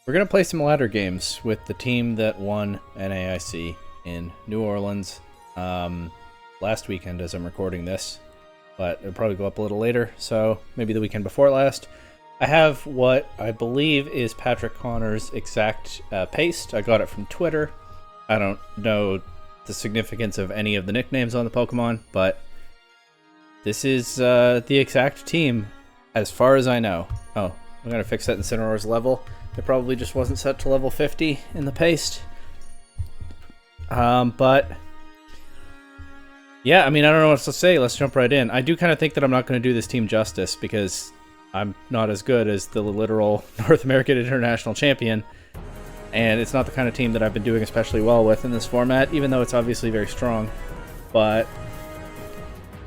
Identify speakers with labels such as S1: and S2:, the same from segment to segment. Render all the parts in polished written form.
S1: We're going to play some ladder games with the team that won NAIC in New Orleans last weekend as I'm recording this, but it'll probably go up a little later, so maybe the weekend before last. I have what I believe is Patrick Connor's exact paste. I got it from Twitter. I don't know the significance of any of the nicknames on the Pokemon, but this is the exact team as far as I know. Oh, I'm going to fix that Incineroar's level. It probably just wasn't set to level 50 in the paste. But yeah, I mean, I don't know what else to say. Let's jump right in. I do kind of think that I'm not going to do this team justice because I'm not as good as the literal North American International Champion. And it's not the kind of team that I've been doing especially well with in this format, even though it's obviously very strong. But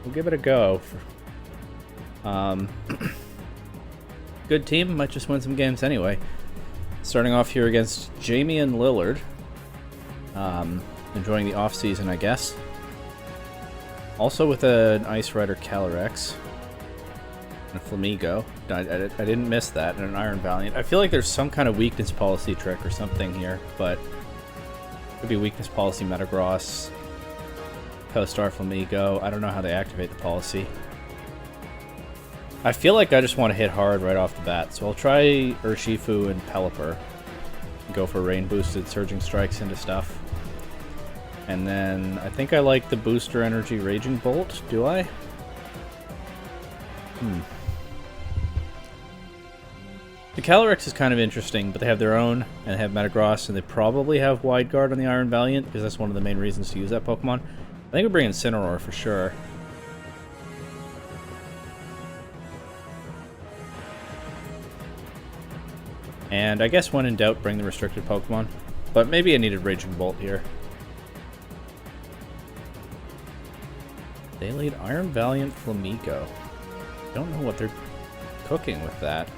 S1: we'll give it a go. Good team, might just win some games anyway. Starting off here against Jamie and Lillard. Enjoying the off-season, I guess. Also with an Ice Rider Calyrex. And a Flamigo. I didn't miss that. And an Iron Valiant. I feel like there's some kind of weakness policy trick or something here, but it could be weakness policy Metagross, Co-Star Flamigo. I don't know how they activate the policy. I feel like I just want to hit hard right off the bat, so I'll try Urshifu and Pelipper. Go for rain-boosted Surging Strikes into stuff. And then I think I like the Booster Energy Raging Bolt, do I? The Calyrex is kind of interesting, but they have their own, and they have Metagross, and they probably have Wide Guard on the Iron Valiant, because that's one of the main reasons to use that Pokemon. I think we'll bring in Incineroar for sure. And I guess when in doubt, bring the restricted Pokemon. But maybe I needed Raging Bolt here. They laid Iron Valiant Flamigo. Don't know what they're cooking with that.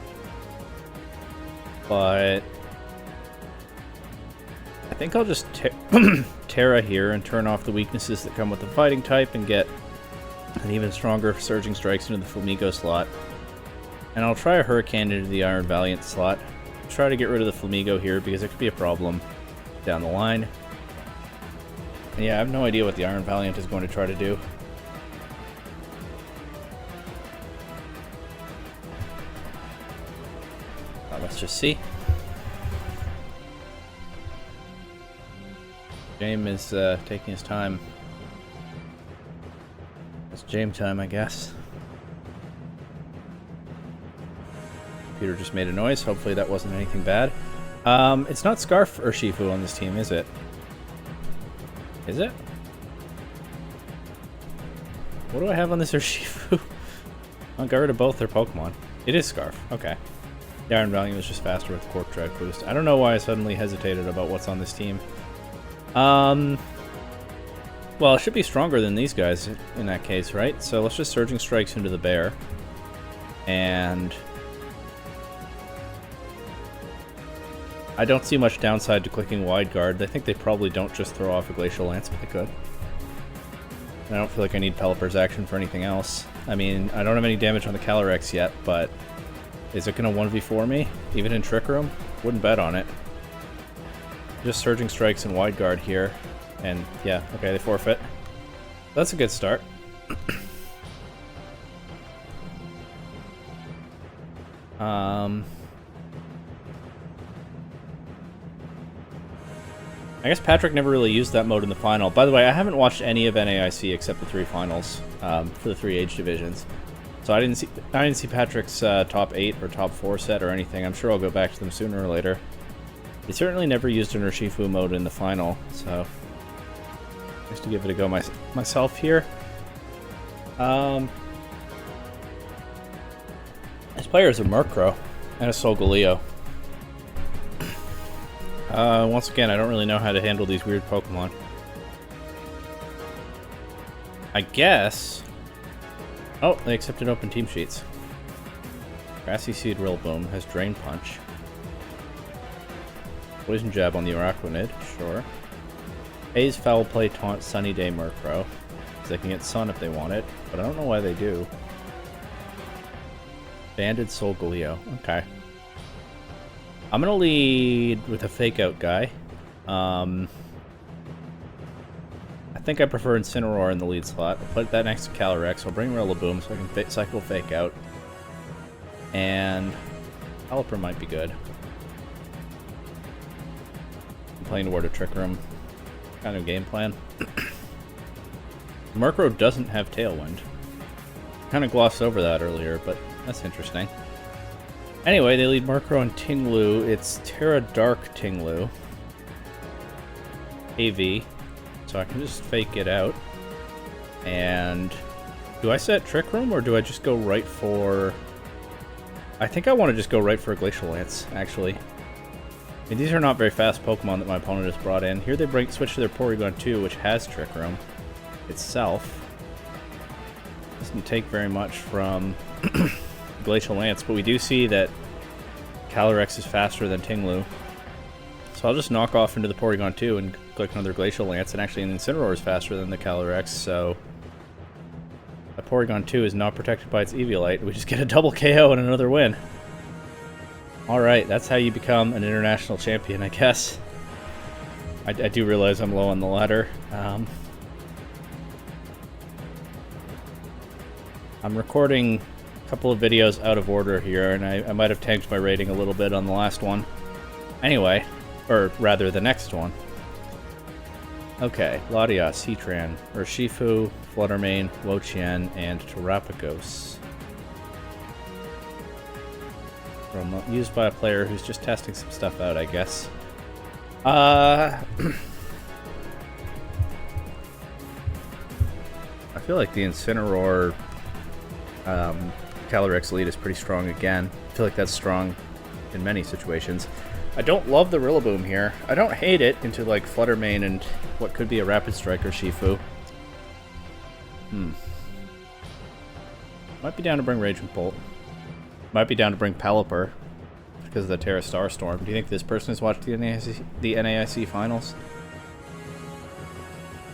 S1: But I think I'll just Terra here and turn off the weaknesses that come with the fighting type and get an even stronger Surging Strikes into the Flamigo slot. And I'll try a Hurricane into the Iron Valiant slot. Try to get rid of the Flamigo here because it could be a problem down the line. And yeah, I have no idea what the Iron Valiant is going to try to do. Let's just see. James is taking his time. It's James time, I guess. Computer just made a noise. Hopefully that wasn't anything bad. It's not Scarf Urshifu on this team, is it? Is it? What do I have on this Urshifu? I got rid of both their Pokemon. It is Scarf. Okay. The Iron Valiant was just faster with the Quark Drive boost. I don't know why I suddenly hesitated about what's on this team. Well, it should be stronger than these guys in that case, right? So let's just Surging Strikes into the bear. And I don't see much downside to clicking Wide Guard. I think they probably don't just throw off a Glacial Lance, but they could. I don't feel like I need Pelipper's action for anything else. I mean, I don't have any damage on the Calyrex yet, but is it going to 1v4 me? Even in Trick Room? Wouldn't bet on it. Just Surging Strikes and Wide Guard here. And yeah, okay, they forfeit. That's a good start. I guess Patrick never really used that mode in the final. By the way, I haven't watched any of NAIC except the 3 finals for the 3 age divisions. So I didn't see Patrick's top 8 or top 4 set or anything. I'm sure I'll go back to them sooner or later. They certainly never used an Urshifu mode in the final, so just to give it a go myself here. This player is a Murkrow and a Solgaleo. Once again, I don't really know how to handle these weird Pokemon. I guess... Oh, they accepted open team sheets. Grassy Seed Rillaboom has Drain Punch. Poison Jab on the Araquanid, sure. Haze Foul Play Taunt Sunny Day Murkrow. So they can get Sun if they want it, but I don't know why they do. Banded Solgaleo, okay. I'm gonna lead with a fake out guy. I think I prefer Incineroar in the lead slot. I'll put that next to Calyrex. I'll bring Rillaboom so I can cycle fake out. And Pelipper might be good. I'm playing toward a Trick Room kind of game plan. Murkrow doesn't have Tailwind. Kind of glossed over that earlier, but that's interesting. Anyway, they lead Murkrow and Tinglu. It's Terra Dark Tinglu. AV. So I can just fake it out. And do I set Trick Room or do I just go right for... I think I want to just go right for a Glacial Lance, actually. I mean, these are not very fast Pokemon that my opponent has brought in. Here they switch to their Porygon 2, which has Trick Room itself. Doesn't take very much from Glacial Lance, but we do see that Calyrex is faster than Tinglu. So I'll just knock off into the Porygon 2 and click another Glacial Lance, and actually an Incineroar is faster than the Calyrex, so the Porygon 2 is not protected by its Eviolite. We just get a double KO and another win. Alright, that's how you become an international champion, I guess. I do realize I'm low on the ladder. I'm recording a couple of videos out of order here, and I might have tanked my rating a little bit on the last one. Anyway, or rather the next one. Okay, Latias, Heatran, Urshifu, Fluttermane, Wo-Chien, and Terapagos. Used by a player who's just testing some stuff out, I guess. I feel like the Incineroar Calyrex lead is pretty strong again. I feel like that's strong in many situations. I don't love the Rillaboom here. I don't hate it into like Fluttermane and what could be a Rapid Strike or Shifu. Might be down to bring Raging Bolt. Might be down to bring Pelipper because of the Terra Starstorm. Do you think this person has watched the NAIC finals?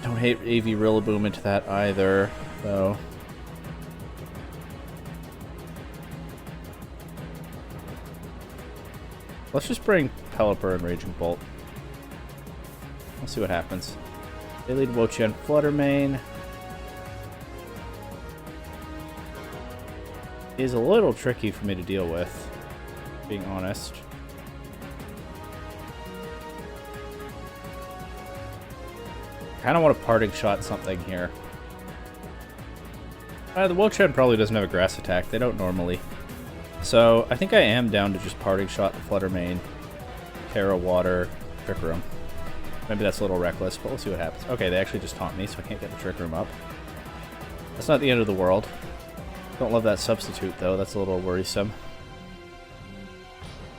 S1: Don't hate AV Rillaboom into that either, though. Let's just bring Pelipper and Raging Bolt. We'll see what happens. They lead Wo-Chien, Fluttermane. Is a little tricky for me to deal with, being honest. Kind of want to parting shot something here. The Wo-Chien probably doesn't have a grass attack. They don't normally. So I think I am down to just parting shot the Fluttermane, Terra Water, Trick Room. Maybe that's a little reckless, but we'll see what happens. Okay, they actually just taunt me, so I can't get the Trick Room up. That's not the end of the world. Don't love that substitute, though. That's a little worrisome.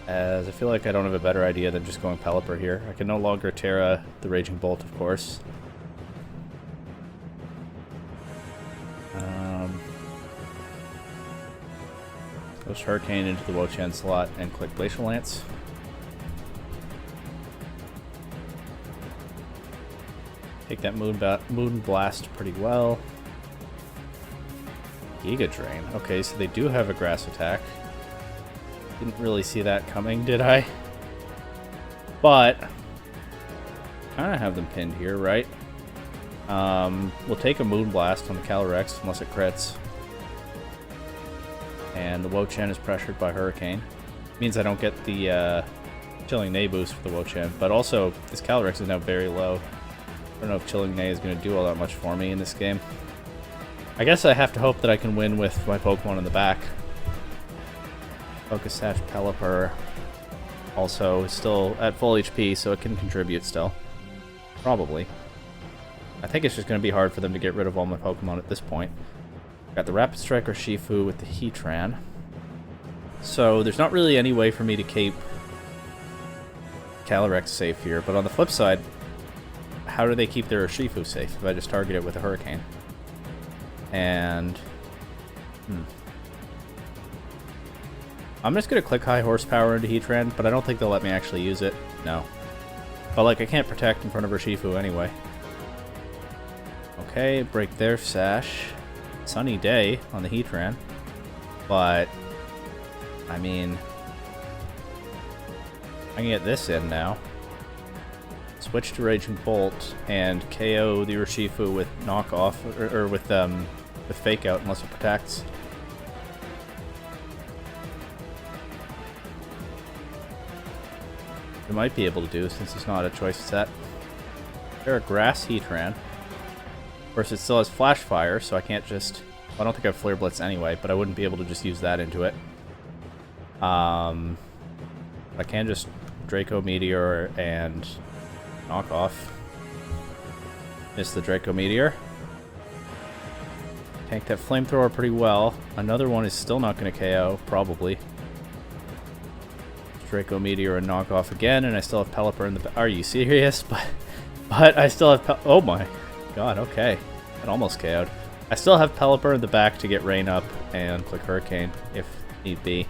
S1: As I feel like I don't have a better idea than just going Pelipper here. I can no longer Terra the Raging Bolt, of course. Goes Hurricane into the Wo-Chien slot and click Glacial Lance. Take that Moon Blast pretty well. Giga Drain. Okay, so they do have a grass attack. Didn't really see that coming, did I? But kind of have them pinned here, right? We'll take a Moon Blast on the Calyrex unless it crits. And the Wo-Chien is pressured by Hurricane. Means I don't get the Chilling Neigh boost for the Wo-Chien. But also, this Calyrex is now very low. I don't know if Chilling Neigh is going to do all that much for me in this game. I guess I have to hope that I can win with my Pokemon in the back. Focus Sash Pelipper also is still at full HP, so it can contribute still. Probably. I think it's just going to be hard for them to get rid of all my Pokemon at this point. Got the Rapid Strike or Shifu with the Heatran. So there's not really any way for me to keep Calyrex safe here, but on the flip side, how do they keep their Shifu safe if I just target it with a Hurricane? And I'm just going to click High Horsepower into Heatran, but I don't think they'll let me actually use it. No. But like, I can't protect in front of Urshifu anyway. Okay, break their Sash. Sunny day on the Heatran, but I mean, I can get this in now. Switch to Raging Bolt and KO the Urshifu with knockoff or with fake out unless it protects. It might be able to do since it's not a choice set. There a Grass Heatran. Of course, it still has Flash Fire, so I can't just. Well, I don't think I have Flare Blitz anyway, but I wouldn't be able to just use that into it. I can just Draco Meteor and knock off. Miss the Draco Meteor. Tank that Flamethrower pretty well. Another one is still not going to KO, probably. Draco Meteor and knock off again, and I still have Pelipper in the back. Are you serious? But I still have oh my god, okay. That almost KO'd. I still have Pelipper in the back to get Rain up and click Hurricane if need be.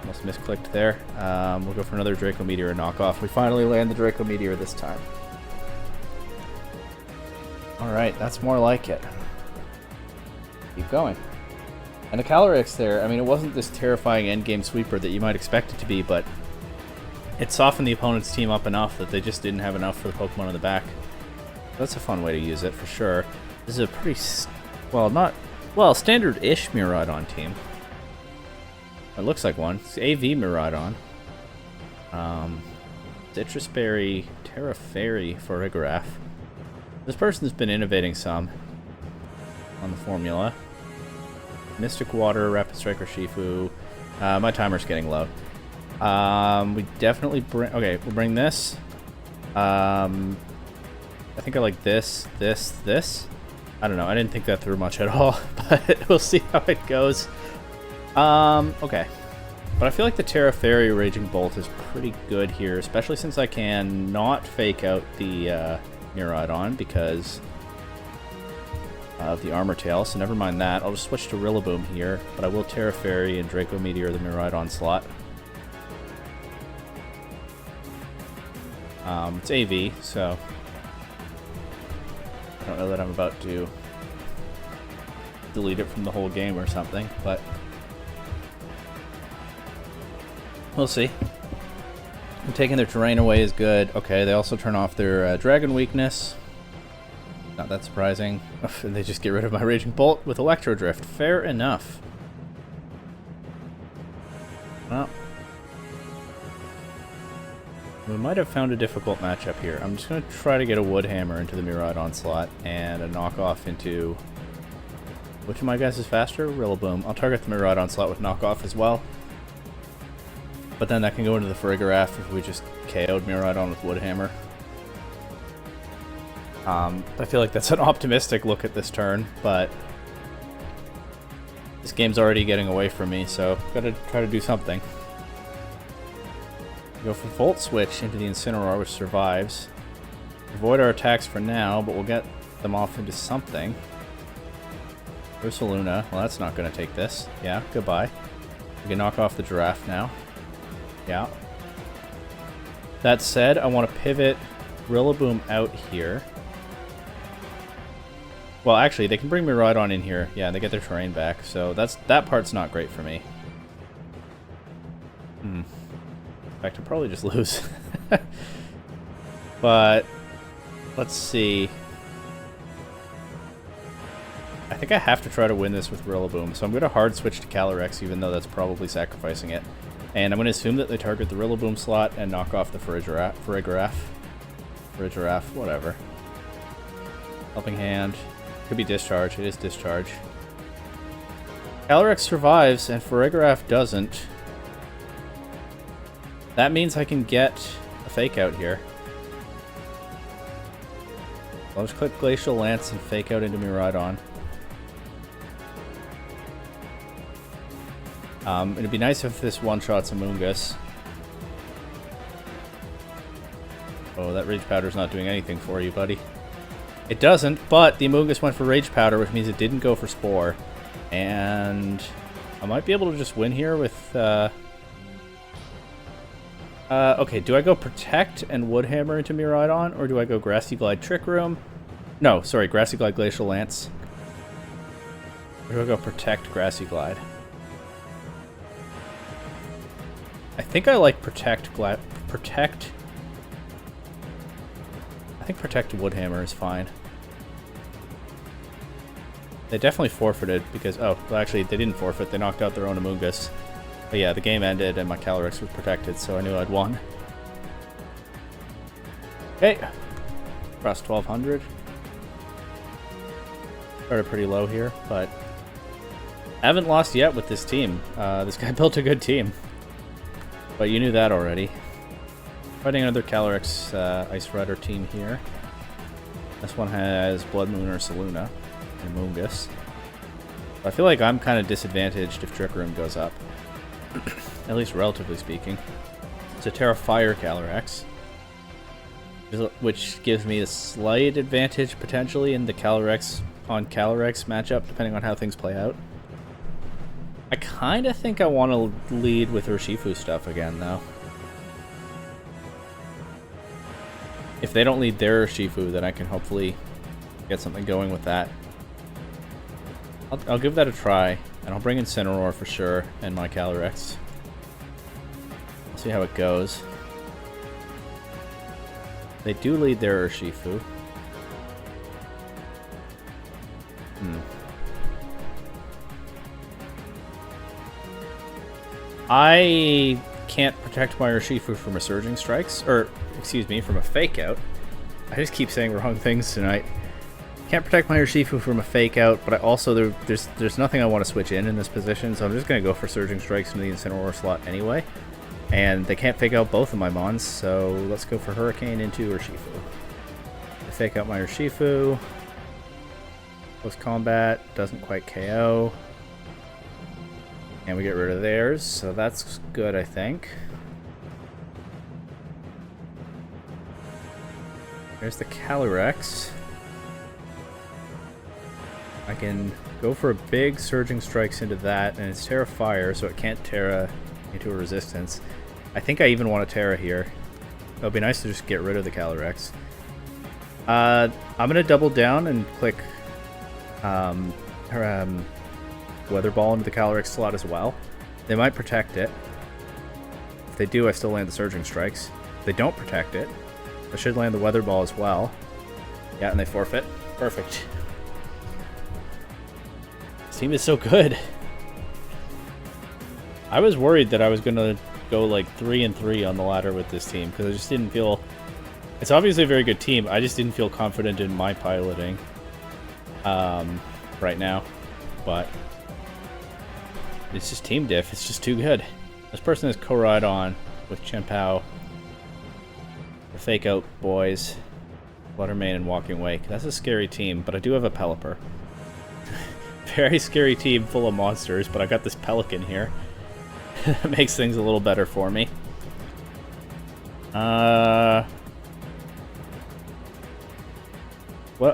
S1: Almost misclicked there. We'll go for another Draco Meteor and knock off. We finally land the Draco Meteor this time. Alright, that's more like it. Keep going. And the Calyrex there, I mean, it wasn't this terrifying endgame sweeper that you might expect it to be, but it softened the opponent's team up enough that they just didn't have enough for the Pokemon in the back. That's a fun way to use it, for sure. This is a pretty, standard-ish Miraidon team. It looks like one. It's AV Miraidon. Citrus Berry, Terra Fairy for Farigiraf. This person's been innovating some on the formula. Mystic Water, Rapid Strike Urshifu. My timer's getting low. We definitely bring. Okay, we'll bring this. I think I like this. I don't know. I didn't think that through much at all, but we'll see how it goes. Okay. But I feel like the Terra Fairy Raging Bolt is pretty good here, especially since I can not fake out the Miraidon because of the Armor Tail, so never mind that. I'll just switch to Rillaboom here, but I will Terra Fairy and Draco Meteor the Miraidon slot. It's AV, so I don't know that I'm about to delete it from the whole game or something, but we'll see. I'm taking their terrain away is good. Okay, they also turn off their Dragon Weakness. Not that surprising. They just get rid of my Raging Bolt with Electro Drift. Fair enough. Well, we might have found a difficult matchup here. I'm just going to try to get a Wood Hammer into the Miraidon slot and a knockoff into... Which of my guys is faster? Rillaboom. I'll target the Miraidon slot with knockoff as well. But then that can go into the Farigiraf if we just KO'd Miraidon with Wood Hammer. I feel like that's an optimistic look at this turn, but this game's already getting away from me, so gotta try to do something. Go for Volt Switch into the Incineroar, which survives. Avoid our attacks for now, but we'll get them off into something. Ursaluna. Well, that's not going to take this. Yeah, goodbye. We can knock off the Giraffe now. Yeah. That said, I want to pivot Rillaboom out here. Well, actually, they can bring Miraidon in here. Yeah, they get their terrain back, so that part's not great for me. In fact, I'll probably just lose. But let's see. I think I have to try to win this with Rillaboom, so I'm going to hard switch to Calyrex, even though that's probably sacrificing it. And I'm going to assume that they target the Rillaboom slot and knock off the Farigiraf, whatever. Helping Hand. Could be Discharge. It is Discharge. Calyrex survives, and Farigiraf doesn't. That means I can get a Fake Out here. I'll just click Glacial Lance and Fake Out into Miraidon. It'd be nice if this one-shots Amoonguss. Oh, that Rage Powder's not doing anything for you, buddy. It doesn't, but the Amoonguss went for Rage Powder, which means it didn't go for Spore. And I might be able to just win here with... okay, do I go Protect and Wood Hammer into Miraidon, or do I go Grassy Glide Trick Room? No, sorry, Grassy Glide Glacial Lance. Or do I go Protect Grassy Glide? I think I like Protect protect... I think protect Woodhammer is fine. They definitely forfeited because... Oh, well actually they didn't forfeit. They knocked out their own Amoonguss. But yeah, the game ended and my Calyrex was protected, so I knew I'd won. Okay. Across 1200. Started pretty low here, but I haven't lost yet with this team. This guy built a good team. But you knew that already. Fighting another Calyrex Ice Rider team here. This one has Blood Moon or Saluna and Amoonguss. I feel like I'm kind of disadvantaged if Trick Room goes up. At least relatively speaking. It's a Terra Fire Calyrex, which gives me a slight advantage potentially in the Calyrex on Calyrex matchup, depending on how things play out. I kind of think I want to lead with Urshifu stuff again, though. If they don't lead their Urshifu, then I can hopefully get something going with that. I'll give that a try, and I'll bring in Incineroar for sure, and my Calyrex. We'll see how it goes. They do lead their Urshifu. I can't protect my Urshifu from a Surging Strikes, or, excuse me, from a Fake Out. I just keep saying wrong things tonight. Can't protect my Urshifu from a Fake Out, but I also, there's nothing I want to switch in this position, so I'm just going to go for Surging Strikes into the Incineroar slot anyway. And they can't fake out both of my Mons, so let's go for Hurricane into Urshifu. I fake out my Urshifu. Close combat, doesn't quite KO. And we get rid of theirs, so that's good, I think. There's the Calyrex. I can go for a big Surging Strikes into that, and it's Terra Fire, so it can't Terra into a resistance. I think I even want to Terra here. It would be nice to just get rid of the Calyrex. I'm going to double down and click Weather Ball into the Calyrex slot as well. They might protect it. If they do, I still land the Surging Strikes. If they don't protect it, I should land the Weather Ball as well. Yeah, and they forfeit. Perfect. This team is so good. I was worried that I was going to go like 3-3 on the ladder with this team because I just didn't feel... It's obviously a very good team. I just didn't feel confident in my piloting right now. But it's just team diff. It's just too good. This person is Koraidon with Chien-Pao. The Fake Out boys. Fluttermane and Walking Wake. That's a scary team, but I do have a Pelipper. Very scary team full of monsters, but I got this Pelican here. That makes things a little better for me. Well,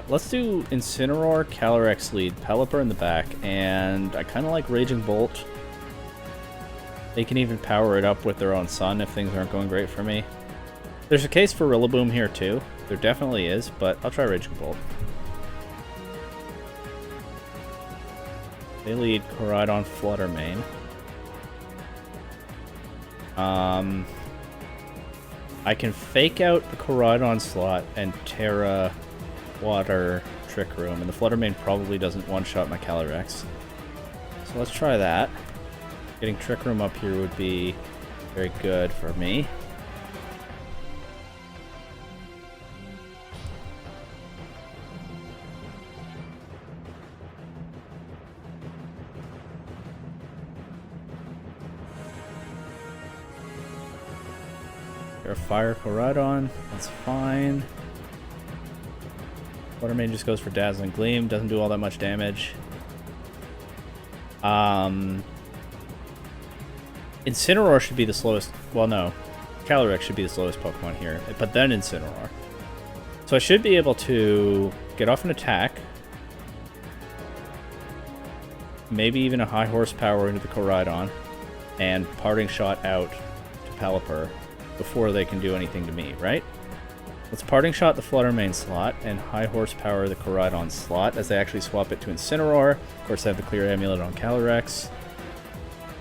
S1: let's do Incineroar, Calyrex lead, Pelipper in the back, and I kind of like Raging Bolt. They can even power it up with their own Sun if things aren't going great for me. There's a case for Rillaboom here too. There definitely is, but I'll try Raging Bolt. They lead Koraidon, Fluttermane. I can fake out the Koraidon slot and Terra Water Trick Room, and the Fluttermane probably doesn't one-shot my Calyrex. So let's try that. Getting Trick Room up here would be very good for me. Fire Koraidon, that's fine. Fluttermane just goes for Dazzling Gleam, doesn't do all that much damage. Incineroar should be the slowest, well no, Calyrex should be the slowest Pokemon here, but then Incineroar. So I should be able to get off an attack, maybe even a high horsepower into the Koraidon, and Parting Shot out to Pelipper before they can do anything to me, right? Let's Parting Shot the Fluttermane slot and high horsepower the Koraidon slot as they actually swap it to Incineroar. Of course, I have the Clear Amulet on Calyrex.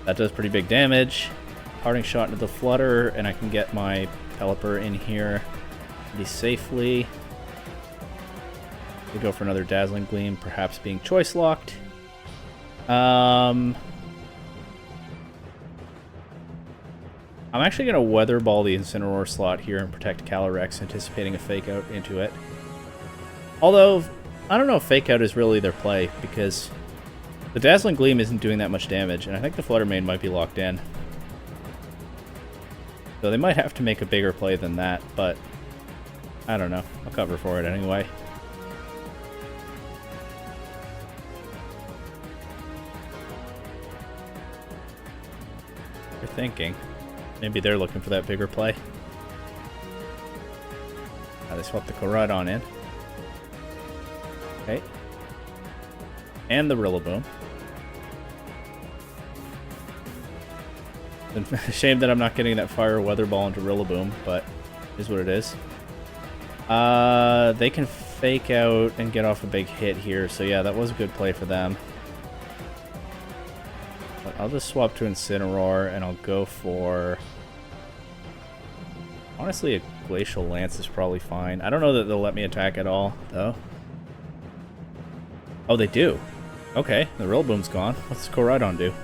S1: That does pretty big damage. Parting Shot into the Flutter, and I can get my Pelipper in here pretty safely. We go for another Dazzling Gleam, perhaps being choice locked. I'm actually going to Weather Ball the Incineroar slot here and protect Calyrex, anticipating a Fake Out into it. Although, I don't know if Fake Out is really their play, because the Dazzling Gleam isn't doing that much damage, and I think the Flutter Mane might be locked in. So they might have to make a bigger play than that, but I don't know. I'll cover for it anyway. You're thinking. Maybe they're looking for that bigger play. They swap the Koraidon in. Okay. And the Rillaboom. Shame that I'm not getting that Fire Weather Ball into Rillaboom, but it is what it is. They can Fake Out and get off a big hit here, so yeah, that was a good play for them. But I'll just swap to Incineroar, and I'll go for... Honestly, a Glacial Lance is probably fine. I don't know that they'll let me attack at all, though. Oh, they do. Okay, the Rillaboom's gone. What's Koraidon do?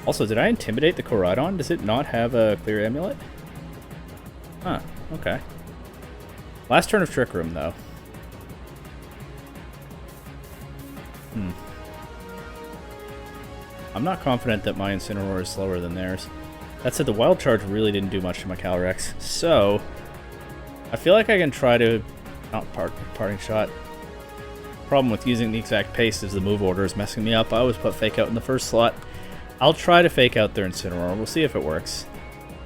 S1: Also, did I intimidate the Koraidon? Does it not have a Clear Amulet? Huh, okay. Last turn of Trick Room, though. I'm not confident that my Incineroar is slower than theirs. That said, the Wild Charge really didn't do much to my Calyrex, so I feel like I can try to... Not Parting Shot. Problem with using the exact pace is the move order is messing me up. I always put Fake Out in the first slot. I'll try to Fake Out their Incineroar. We'll see if it works.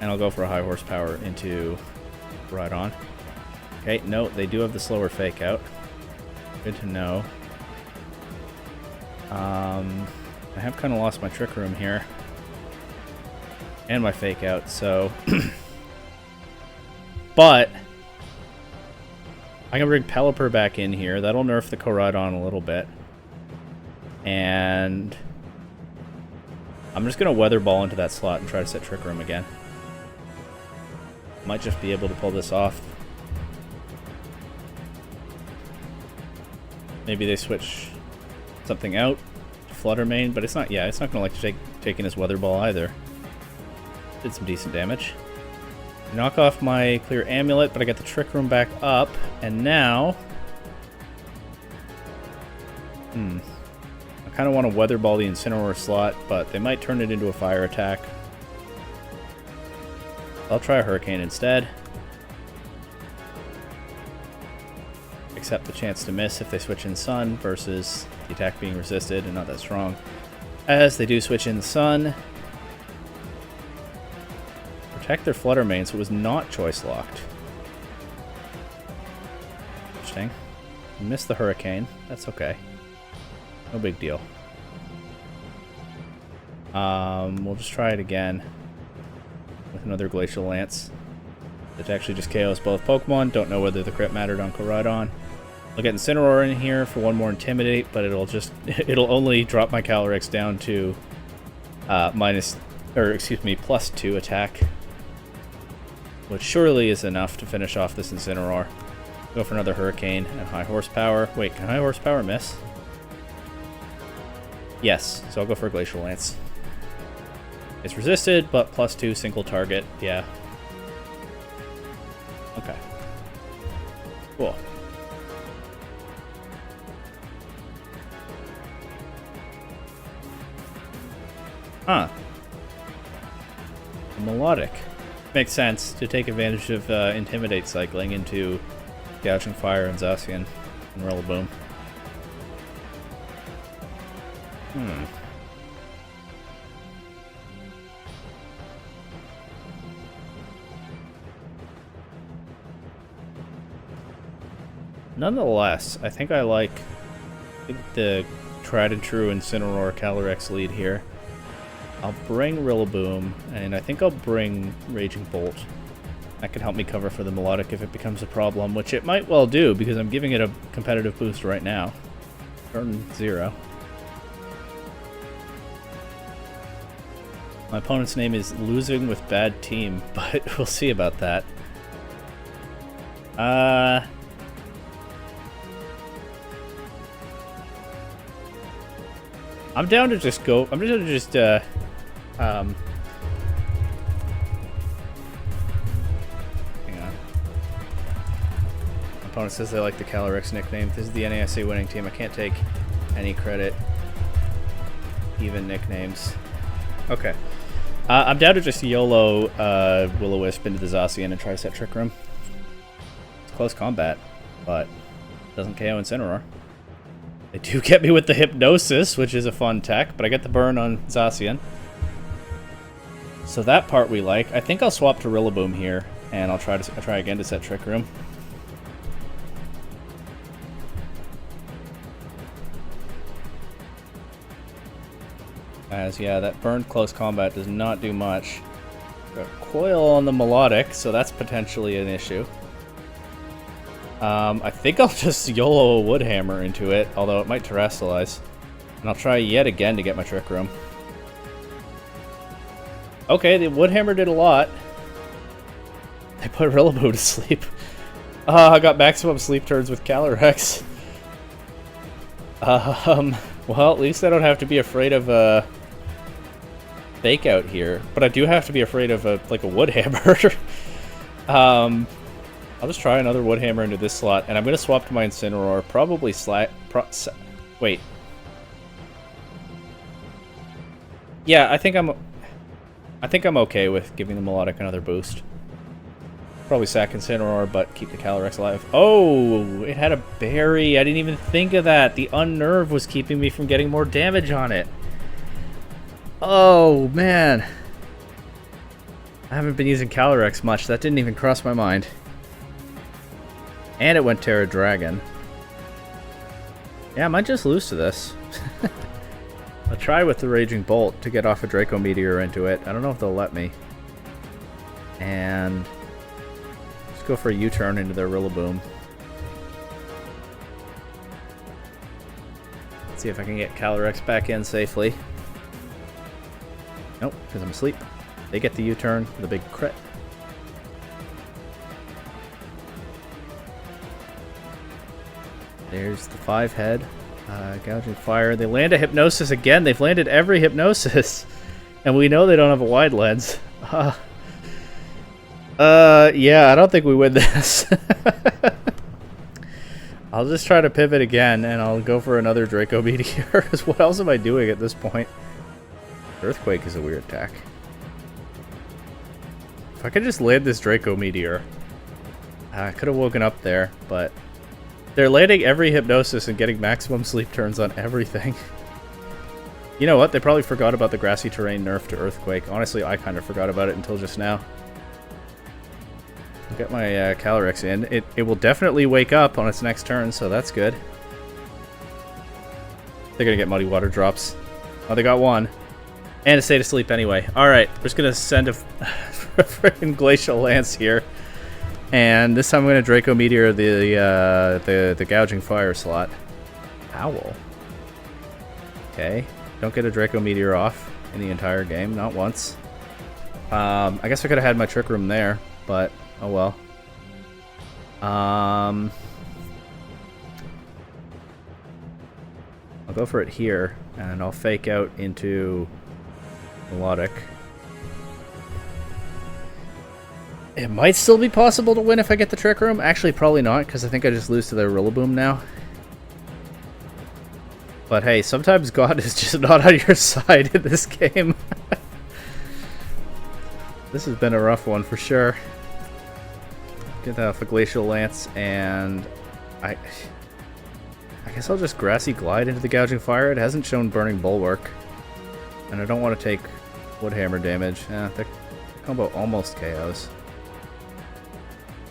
S1: And I'll go for a high horsepower into Koraidon. Okay, no, they do have the slower Fake Out. Good to know. I have kind of lost my Trick Room here. And my Fake Out, so... But... I can bring Pelipper back in here. That'll nerf the Koraidon a little bit. And... I'm just going to Weather Ball into that slot and try to set Trick Room again. Might just be able to pull this off. Maybe they switch something out to Flutter Mane, but it's not, yeah, it's not going to like taking his Weather Ball either. Did some decent damage. Knock off my Clear Amulet, but I got the Trick Room back up, and now... I kind of want to Weather Ball the Incineroar slot, but they might turn it into a fire attack. I'll try a Hurricane instead. Accept the chance to miss if they switch in Sun versus the attack being resisted and not that strong. As they do switch in Sun. Protect their Flutter Mane, so it was not choice locked. Interesting. Missed the Hurricane. That's okay. No big deal. We'll just try it again with another Glacial Lance. It actually just KOs both Pokemon. Don't know whether the crit mattered on Koraidon. I'll get Incineroar in here for one more Intimidate, but it'll only drop my Calyrex down to +2 attack, which surely is enough to finish off this Incineroar. Go for another Hurricane and high horsepower. Wait, can high horsepower miss? Yes, so I'll go for a Glacial Lance. It's resisted, but +2 single target. Yeah. Okay. Cool. Huh. Melodic. Makes sense to take advantage of Intimidate cycling into Gouging Fire and Zacian and Rillaboom. Nonetheless, I think I like the tried and true Incineroar Calyrex lead here. I'll bring Rillaboom, and I think I'll bring Raging Bolt. That could help me cover for the Melodic if it becomes a problem, which it might well do, because I'm giving it a competitive boost right now. Turn 0. My opponent's name is Losing with Bad Team, but we'll see about that. I'm down to just go. I'm just gonna just hang on. My opponent says they like the Calyrex nickname. This is the NAIC-Winning team. I can't take any credit. Even nicknames. Okay. I'm down to just YOLO Will-O-Wisp into the Zacian and try to set Trick Room. It's close combat, but doesn't KO Incineroar. They do get me with the Hypnosis, which is a fun tech, but I get the burn on Zacian. So that part we like. I think I'll swap to Rillaboom here, and I'll try again to set Trick Room. As, yeah, that burned close combat does not do much. Got Coil on the Melodic, so that's potentially an issue. I think I'll just YOLO a Woodhammer into it, although it might Terrestrialize. And I'll try yet again to get my Trick Room. Okay, the Woodhammer did a lot. I put Rillaboom to sleep. I got maximum sleep turns with Calyrex. Well, at least I don't have to be afraid of a Fake Out here, but I do have to be afraid of a Woodhammer. I'll just try another Woodhammer into this slot, and I'm going to swap to my Incineroar. Probably wait. Yeah, I think I'm okay with giving the Melodic another boost. Probably sack Incineroar, but keep the Calyrex alive. Oh, it had a berry. I didn't even think of that. The Unnerve was keeping me from getting more damage on it. Oh, man. I haven't been using Calyrex much. That didn't even cross my mind. And it went Terra Dragon. Yeah, I might just lose to this. I'll try with the Raging Bolt to get off a Draco Meteor into it. I don't know if they'll let me. And just go for a U-turn into their Rillaboom. Let's see if I can get Calyrex back in safely. Nope, because I'm asleep. They get the U-turn for the big crit. There's the 5-head. Gouging Fire. They land a Hypnosis again. They've landed every Hypnosis. And we know they don't have a wide lens. Yeah, I don't think we win this. I'll just try to pivot again, and I'll go for another Draco Meteor. What else am I doing at this point? Earthquake is a weird attack. If I could just land this Draco Meteor. I could have woken up there, but they're landing every Hypnosis and getting maximum sleep turns on everything. You know what? They probably forgot about the Grassy Terrain nerf to Earthquake. Honestly, I kind of forgot about it until just now. I'll get my Calyrex in. It will definitely wake up on its next turn, so that's good. They're going to get Muddy Water drops. Oh, they got one. And a State of Sleep anyway. Alright, we're just going to send a freaking Glacial Lance here. And this time I'm going to Draco Meteor the Gouging Fire slot. Owl. Okay. Don't get a Draco Meteor off in the entire game. Not once. I guess I could have had my Trick Room there, but oh well. I'll go for it here, and I'll Fake Out into Melodic. It might still be possible to win if I get the Trick Room. Actually, probably not, because I think I just lose to their Rillaboom now. But hey, sometimes God is just not on your side in this game. This has been a rough one for sure. Get that off a Glacial Lance, and I guess I'll just Grassy Glide into the Gouging Fire. It hasn't shown Burning Bulwark, and I don't want to take Woodhammer damage. The combo almost KOs.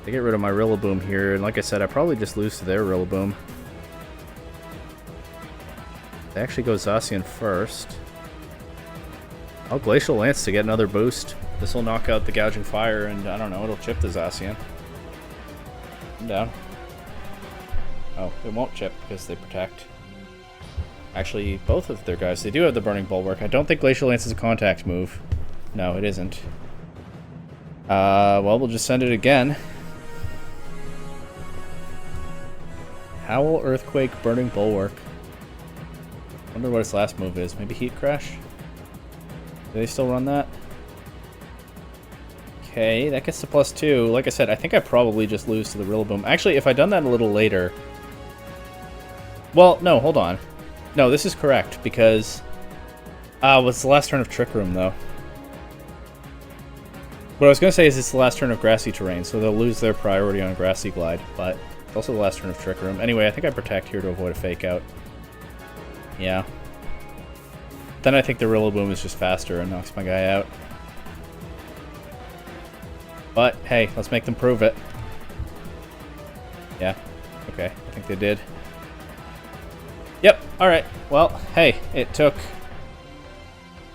S1: They get rid of my Rillaboom here, and like I said, I probably just lose to their Rillaboom. They actually go Zacian first. I'll Glacial Lance to get another boost. This will knock out the Gouging Fire, and I don't know, it'll chip the Zacian. I'm down. Oh, it won't chip because they protect. Actually, both of their guys, they do have the Burning Bulwark. I don't think Glacial Lance is a contact move. No, it isn't. Well, we'll just send it again. Howl, Earthquake, Burning Bulwark. Wonder what its last move is. Maybe Heat Crash? Do they still run that? Okay, that gets to +2. Like I said, I think I probably just lose to the Rillaboom. Actually, if I'd done that a little later... Well, no, hold on. No, this is correct, because... it's the last turn of Trick Room, though. What I was going to say is it's the last turn of Grassy Terrain, so they'll lose their priority on Grassy Glide, but it's also the last turn of Trick Room. Anyway, I think I Protect here to avoid a Fake Out. Yeah. Then I think the Rillaboom is just faster and knocks my guy out. But, hey, let's make them prove it. Yeah. Okay, I think they did. Yep, alright. Well, hey, it took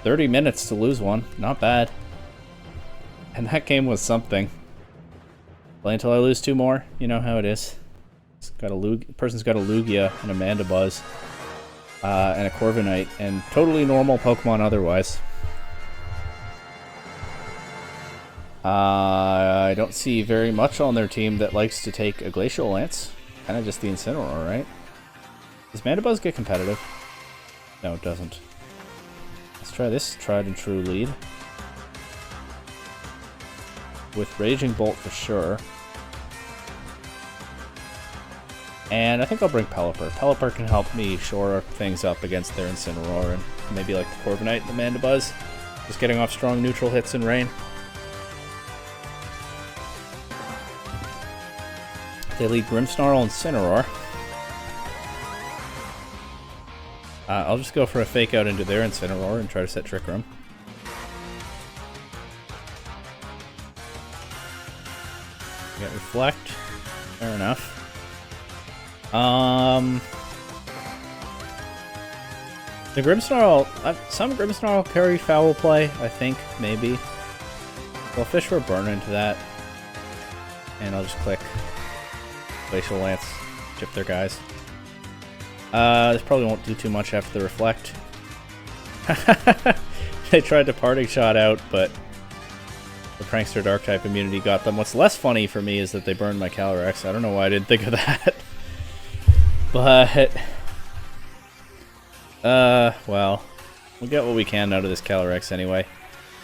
S1: 30 minutes to lose one. Not bad. And that game was something. Play until I lose 2 more. You know how it is. It's got a person's got a Lugia and a Mandibuzz. And a Corviknight. And totally normal Pokemon otherwise. I don't see very much on their team that likes to take a Glacial Lance. Kind of just the Incineroar, right? Does Mandibuzz get competitive? No, it doesn't. Let's try this tried and true lead. With Raging Bolt for sure. And I think I'll bring Pelipper. Pelipper can help me shore things up against their Incineroar and maybe like the Corviknight and the Mandibuzz. Just getting off strong neutral hits in rain. They lead Grimmsnarl and Incineroar. I'll just go for a Fake Out into their Incineroar and try to set Trick Room. We got Reflect. Fair enough. The Grimmsnarl... some Grimmsnarl carry Foul Play, I think, maybe. Well, Fish will burn into that. And I'll just click Glacial Lance, chip their guys. This probably won't do too much after the Reflect. They tried to Parting Shot out, but the Prankster Dark-type immunity got them. What's less funny for me is that they burned my Calyrex. I don't know why I didn't think of that. But... well, we'll get what we can out of this Calyrex anyway.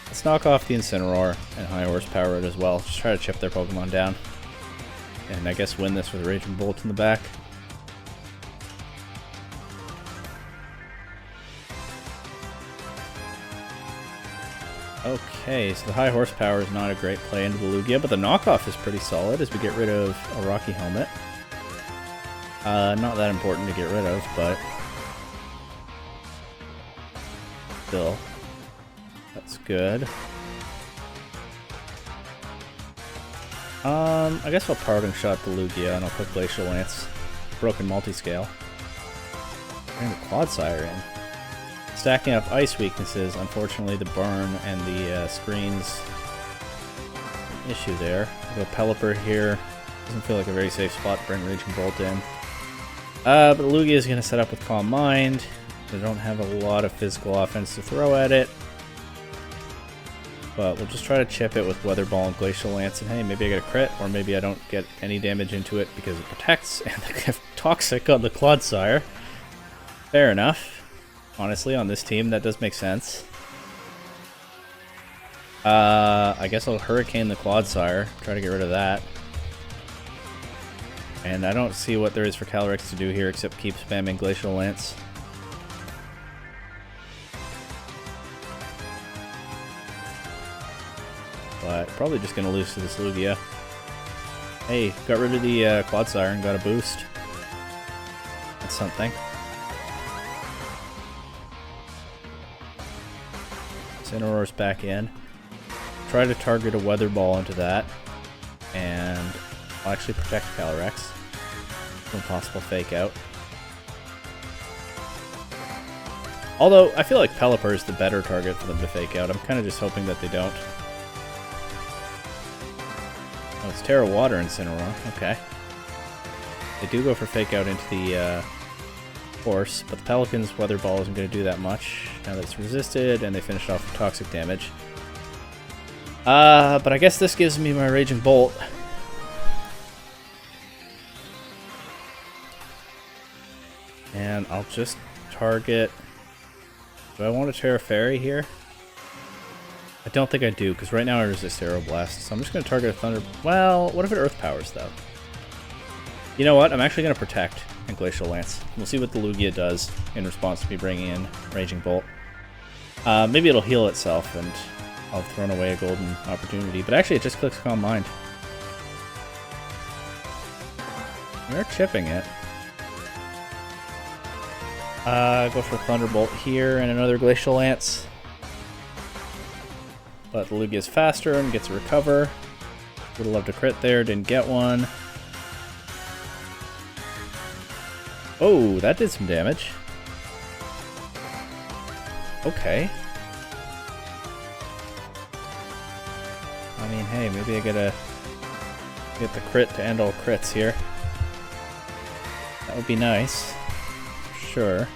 S1: Let's knock off the Incineroar and High Horsepower it as well. Just try to chip their Pokemon down. And I guess win this with Raging Bolt in the back. Okay, so the High Horsepower is not a great play into the Lugia, but the knockoff is pretty solid as we get rid of a Rocky Helmet. Not that important to get rid of, but still, that's good. I guess I'll Parting Shot the Lugia and I'll put Glacial Lance, Broken Multiscale. Bring the Clodsire in. Stacking up ice weaknesses, unfortunately the burn and the screens an issue there. I'll go Pelipper here. Doesn't feel like a very safe spot to bring Raging Bolt in. But the Lugia is going to set up with Calm Mind. They don't have a lot of physical offense to throw at it. But we'll just try to chip it with Weather Ball and Glacial Lance, and hey, maybe I get a crit, or maybe I don't get any damage into it because it protects, and they have Toxic on the Clodsire. Fair enough. Honestly, on this team, that does make sense. I guess I'll Hurricane the Clodsire, try to get rid of that. And I don't see what there is for Calyrex to do here except keep spamming Glacial Lance. But probably just going to lose to this Lugia. Hey, got rid of the Clodsire and got a boost. That's something. Incineroar's back in. Try to target a Weather Ball into that. And I'll actually protect Calyrex from possible Fake Out. Although, I feel like Pelipper is the better target for them to Fake Out. I'm kind of just hoping that they don't. Oh, it's Terra Water Incineroar. Okay. They do go for Fake Out into the Horse, but the Pelican's Weather Ball isn't going to do that much now that it's resisted, and they finished off with Toxic damage. But I guess this gives me my Raging Bolt. And I'll just target... Do I want to Terra Fairy here? I don't think I do, because right now I resist Aeroblast. So I'm just going to target a Thunder... Well, what if it Earth Powers, though? You know what? I'm actually going to Protect and Glacial Lance. We'll see what the Lugia does in response to me bringing in Raging Bolt. Maybe it'll heal itself, and I'll have thrown away a golden opportunity. But actually, it just clicks Calm Mind. We're chipping it. Go for Thunderbolt here and another Glacial Lance. But the Lugia is faster and gets a Recover. Would have loved a crit there, didn't get one. Oh, that did some damage. Okay. I mean, hey, maybe I gotta get the crit to end all crits here. That would be nice. Sure.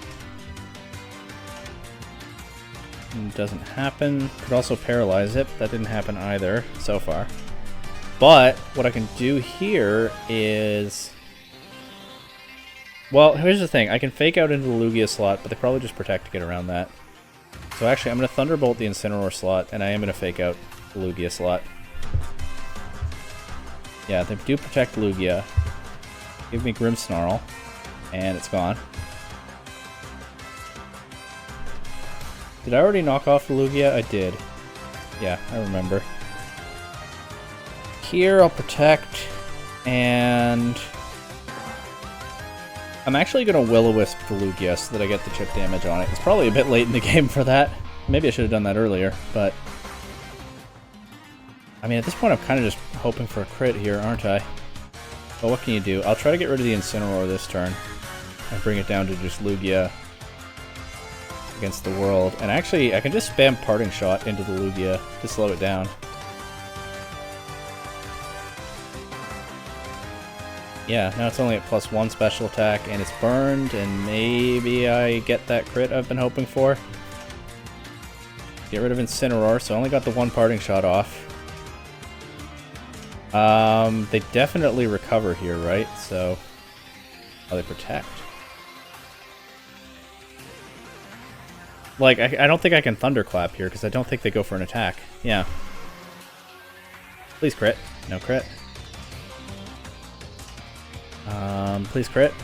S1: It doesn't happen. Could also paralyze it. That didn't happen either so far. But what I can do here is... Well, here's the thing. I can fake out into the Lugia slot, but they probably just protect to get around that. So actually, I'm going to Thunderbolt the Incineroar slot, and I am going to fake out the Lugia slot. Yeah, they do protect Lugia. Give me Grimmsnarl, and it's gone. Did I already knock off the Lugia? I did. Yeah, I remember. Here, I'll protect, and... I'm actually going to Will-O-Wisp the Lugia so that I get the chip damage on it. It's probably a bit late in the game for that. Maybe I should have done that earlier, but... I mean, at this point, I'm kind of just hoping for a crit here, aren't I? But what can you do? I'll try to get rid of the Incineroar this turn and bring it down to just Lugia against the world. And actually, I can just spam Parting Shot into the Lugia to slow it down. Yeah, now it's only at +1 special attack, and it's burned, and maybe I get that crit I've been hoping for. Get rid of Incineroar, so I only got the one Parting Shot off. They definitely recover here, right? So, oh, they protect. Like, I don't think I can Thunderclap here, because I don't think they go for an attack. Yeah. Please crit. No crit. Please crit.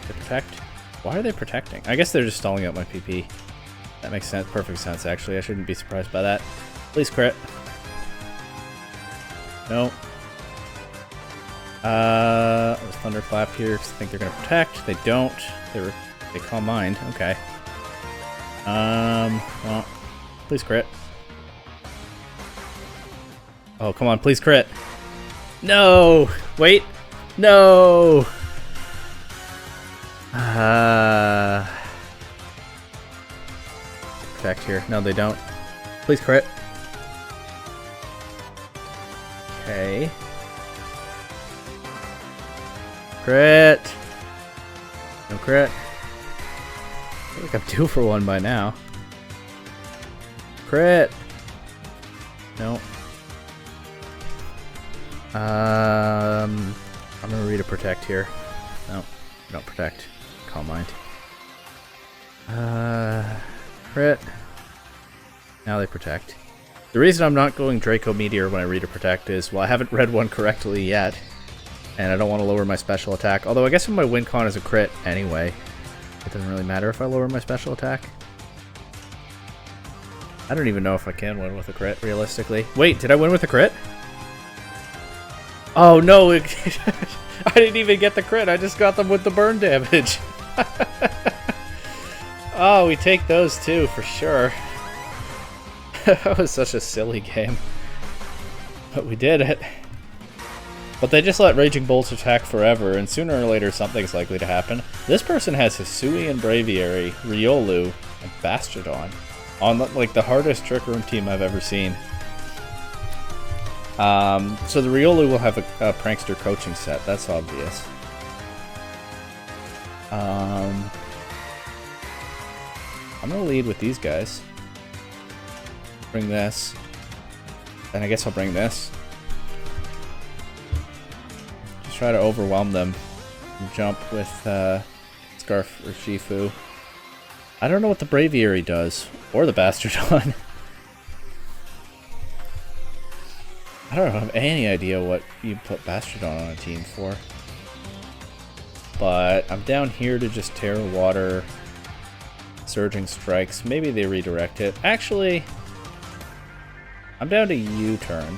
S1: They protect. Why are they protecting? I guess they're just stalling out my PP. That makes sense. Perfect sense, actually. I shouldn't be surprised by that. Please crit. No. Let's Thunderclap here because I think they're going to protect. They don't. They Calm Mind. Okay. Well, please crit. Oh, come on. Please crit. No! Wait. No! Protect here. No, they don't. Please crit. Okay. Crit. No crit. I feel like I'm due for one by now. Crit. No. I'm gonna read a protect here. No, don't protect. Calm Mind. Crit. Now they protect. The reason I'm not going Draco Meteor when I read a protect is, well, I haven't read one correctly yet, and I don't want to lower my special attack. Although I guess if my win con is a crit anyway, it doesn't really matter if I lower my special attack. I don't even know if I can win with a crit, realistically. Wait, did I win with a crit? Oh no, I didn't even get the crit, I just got them with the burn damage. Oh, we take those too, for sure. That was such a silly game. But we did it. But they just let Raging Bolts attack forever, and sooner or later something's likely to happen. This person has Hisuian Braviary, Riolu, and Bastrodon on like the hardest Trick Room team I've ever seen. So the Riolu will have a Prankster coaching set, that's obvious. I'm gonna lead with these guys. Bring this. Then I guess I'll bring this. Just try to overwhelm them. And jump with Scarf or Shifu. I don't know what the Braviary does. Or the Bastardon. I don't have any idea what you put Bastardon on a team for. But I'm down here to just Terra Water, Surging Strikes. Maybe they redirect it. Actually, I'm down to U-turn.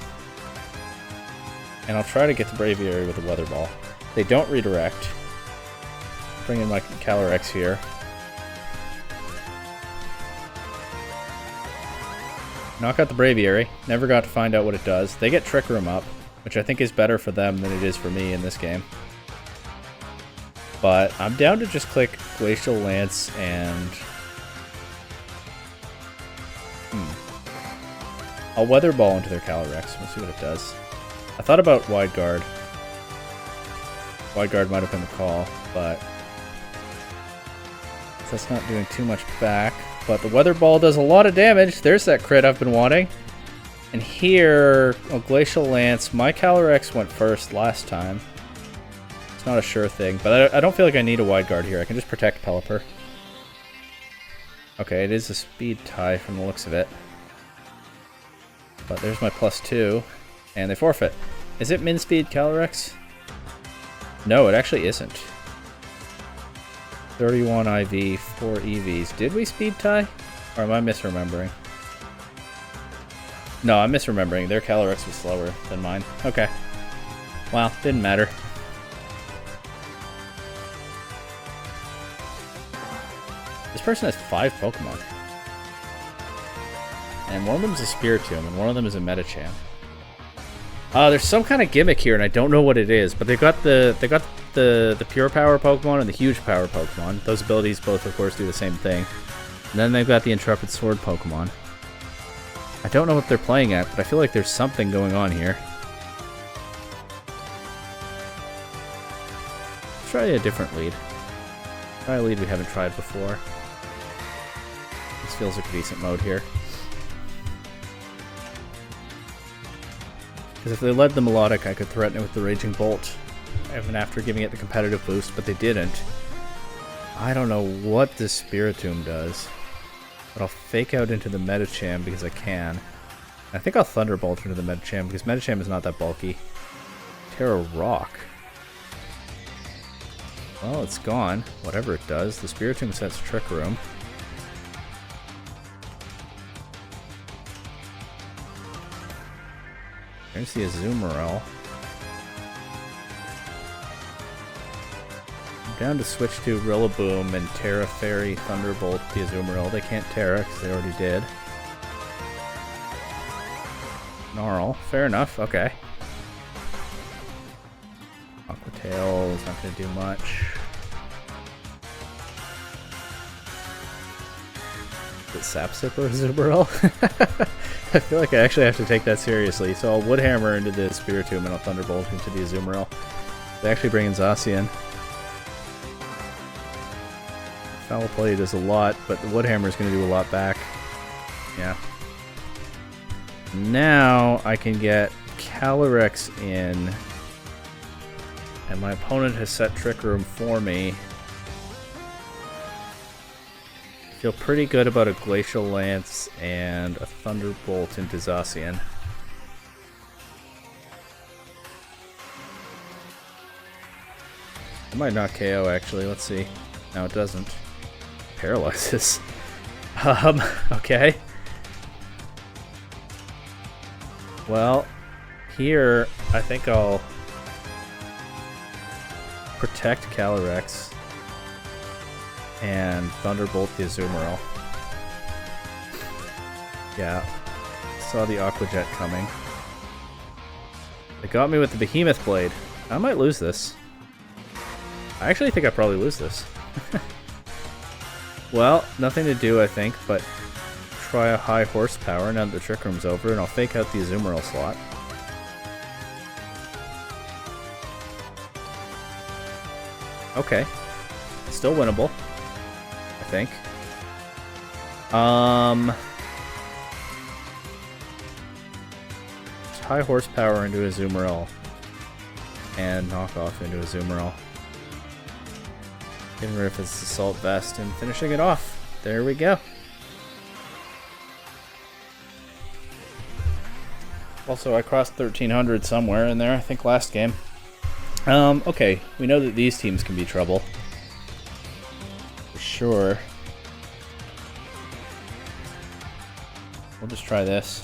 S1: And I'll try to get the Braviary with a Weather Ball. They don't redirect. Bring in my Calyrex here. Knock out the Braviary. Never got to find out what it does. They get Trick Room up, which I think is better for them than it is for me in this game. But I'm down to just click Glacial Lance and... I'll Weather Ball into their Calyrex. We'll see what it does. I thought about Wide Guard. Wide Guard might have been the call, but... that's not doing too much back. But the Weather Ball does a lot of damage. There's that crit I've been wanting. And here, Glacial Lance. My Calyrex went first last time. It's not a sure thing, but I don't feel like I need a Wide Guard here. I can just protect Pelipper. Okay, it is a speed tie from the looks of it. But there's my +2, and they forfeit. Is it min speed Calyrex? No, it actually isn't. 31 IV, 4 EVs. Did we speed tie? Or am I misremembering? No, I'm misremembering. Their Calyrex was slower than mine. Okay. Well, didn't matter. This person has 5 Pokemon. And one of them is a Spiritomb, and one of them is a Medicham. There's some kind of gimmick here, and I don't know what it is, but they've got the Pure Power Pokemon and the Huge Power Pokemon. Those abilities both, of course, do the same thing. And then they've got the Intrepid Sword Pokemon. I don't know what they're playing at, but I feel like there's something going on here. Let's try a different lead. Try a lead we haven't tried before. This feels like a decent mode here. Because if they led the Melodic, I could threaten it with the Raging Bolt, even after giving it the competitive boost, but they didn't. I don't know what this Spiritomb does, but I'll Fake Out into the Medicham because I can. I think I'll Thunderbolt into the Medicham because Medicham is not that bulky. Terra Rock. Well, it's gone. Whatever it does. The Spiritomb sets Trick Room. There's the Azumarill. I'm down to switch to Rillaboom and Terra Fairy Thunderbolt the Azumarill. They can't Terra because they already did. Gnarl. Fair enough. Okay. Aqua Tail is not going to do much. Is it Sapsip or Azumarill? I feel like I actually have to take that seriously. So I'll Wood Hammer into the Spiritomb and I'll Thunderbolt into the Azumarill. They actually bring in Zacian. Foul Play does a lot, but the Wood Hammer is going to do a lot back. Yeah. Now I can get Calyrex in, and my opponent has set Trick Room for me. Feel pretty good about a Glacial Lance and a Thunderbolt into Zacian. It might not KO actually, let's see. No, it doesn't. Paralyzes. Okay. Well, here I think I'll protect Calyrex and Thunderbolt the Azumarill. Yeah, saw the Aqua Jet coming. They got me with the Behemoth Blade. I might lose this. I actually think I probably lose this. Well, nothing to do, I think, but try a high horsepower now that the Trick Room's over, and I'll Fake Out the Azumarill slot. Okay. Still winnable, I think. high horsepower into a Zoomerl and knockoff into a Zoomerl. Getting rid of his assault vest and finishing it off. There we go. Also, I crossed 1300 somewhere in there, I think last game. Okay, we know that these teams can be trouble. For sure. We'll just try this.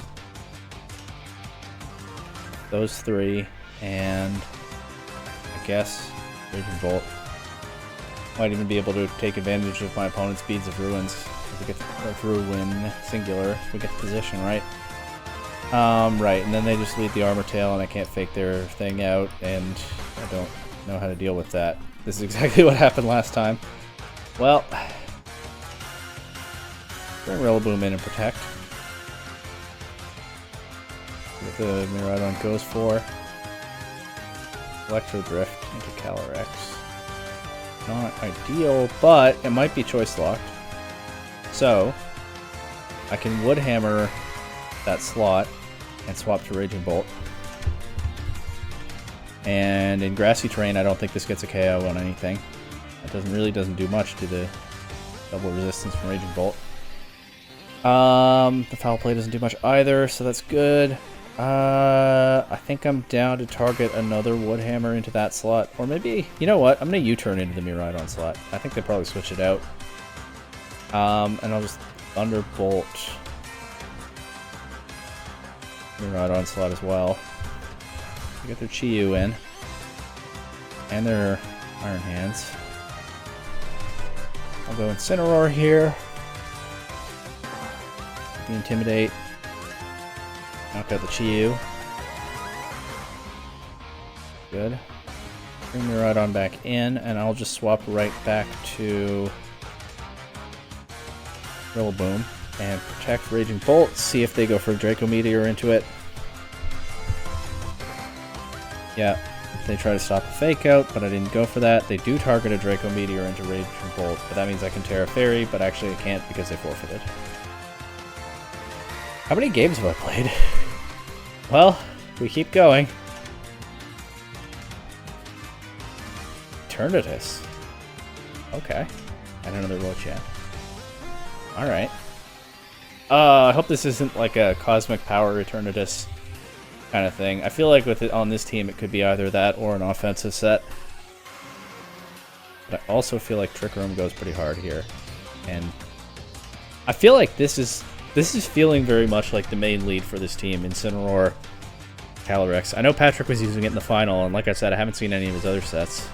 S1: Those three, and I guess Raging Bolt. Might even be able to take advantage of my opponent's Beads of Ruins. If we get the Ruin singular, if we get the position right. Right, and then they just lead the Armor Tail, and I can't fake their thing out, and I don't know how to deal with that. This is exactly what happened last time. Well, bring Rillaboom in and protect. What the Miraidon goes for. Electro Drift into Calyrex. Not ideal, but it might be choice locked. So, I can Wood Hammer that slot and swap to Raging Bolt. And in grassy terrain, I don't think this gets a KO on anything. That really doesn't do much to the double resistance from Raging Bolt. The Foul Play doesn't do much either, so that's good. I think I'm down to target another Wood Hammer into that slot. Or maybe, you know what? I'm going to U-turn into the Miraidon slot. I think they probably switch it out. And I'll just Thunderbolt Miraidon slot as well. They get their Chi-Yu in. And their Iron Hands. I'll go Incineroar here. The Intimidate. Knock out the Chi-Yu. Good. Bring Miraidon back in, and I'll just swap right back to Rillaboom and protect Raging Bolt. See if they go for Draco Meteor into it. Yeah, they try to stop a fake out, but I didn't go for that. They do target a Draco Meteor into Raging Bolt, but that means I can Terra Fairy, but actually I can't because they forfeited. How many games have I played? Well, we keep going. Eternatus. Okay. And another Wo-Chan. Alright. I hope this isn't like a Cosmic Power Eternatus kind of thing. I feel like with it on this team, it could be either that or an offensive set. But I also feel like Trick Room goes pretty hard here. And I feel like this is feeling very much like the main lead for this team, Incineroar, Calyrex. I know Patrick was using it in the final, and like I said, I haven't seen any of his other sets.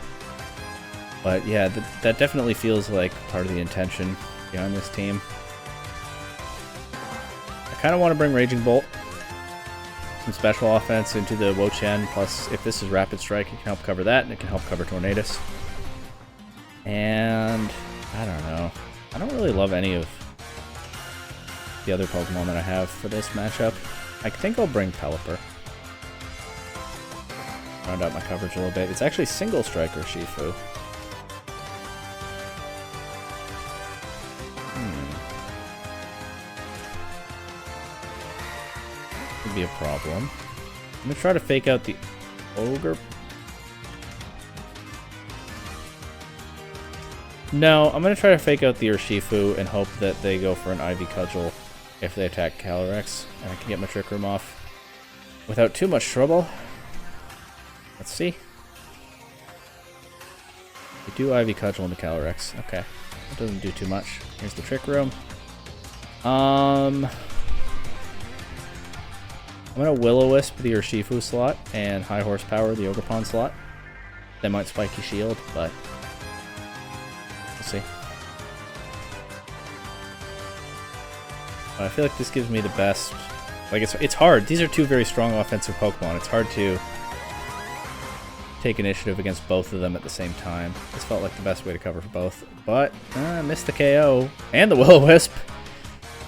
S1: But yeah, that definitely feels like part of the intention behind this team. I kind of want to bring Raging Bolt, some special offense into the Wo-Chan, plus if this is Rapid Strike, it can help cover that, and it can help cover Tornadus. And I don't know. I don't really love any of the other Pokemon that I have for this matchup. I think I'll bring Pelipper. Round out my coverage a little bit. It's actually Single Strike or Shifu. Could be a problem. I'm gonna try to fake out the Ogre. No, I'm gonna try to fake out the Urshifu and hope that they go for an Ivy Cudgel if they attack Calyrex, and I can get my Trick Room off without too much trouble. Let's see. We do Ivy Cudgel into Calyrex. Okay. That doesn't do too much. Here's the Trick Room. I'm gonna Will-O-Wisp the Urshifu slot and High Horsepower the Ogerpon slot. They might Spiky Shield, but we'll see. I feel like this gives me the best. Like it's hard. These are two very strong offensive Pokemon. It's hard to take initiative against both of them at the same time. This felt like the best way to cover for both. But I missed the KO and the Will-O-Wisp.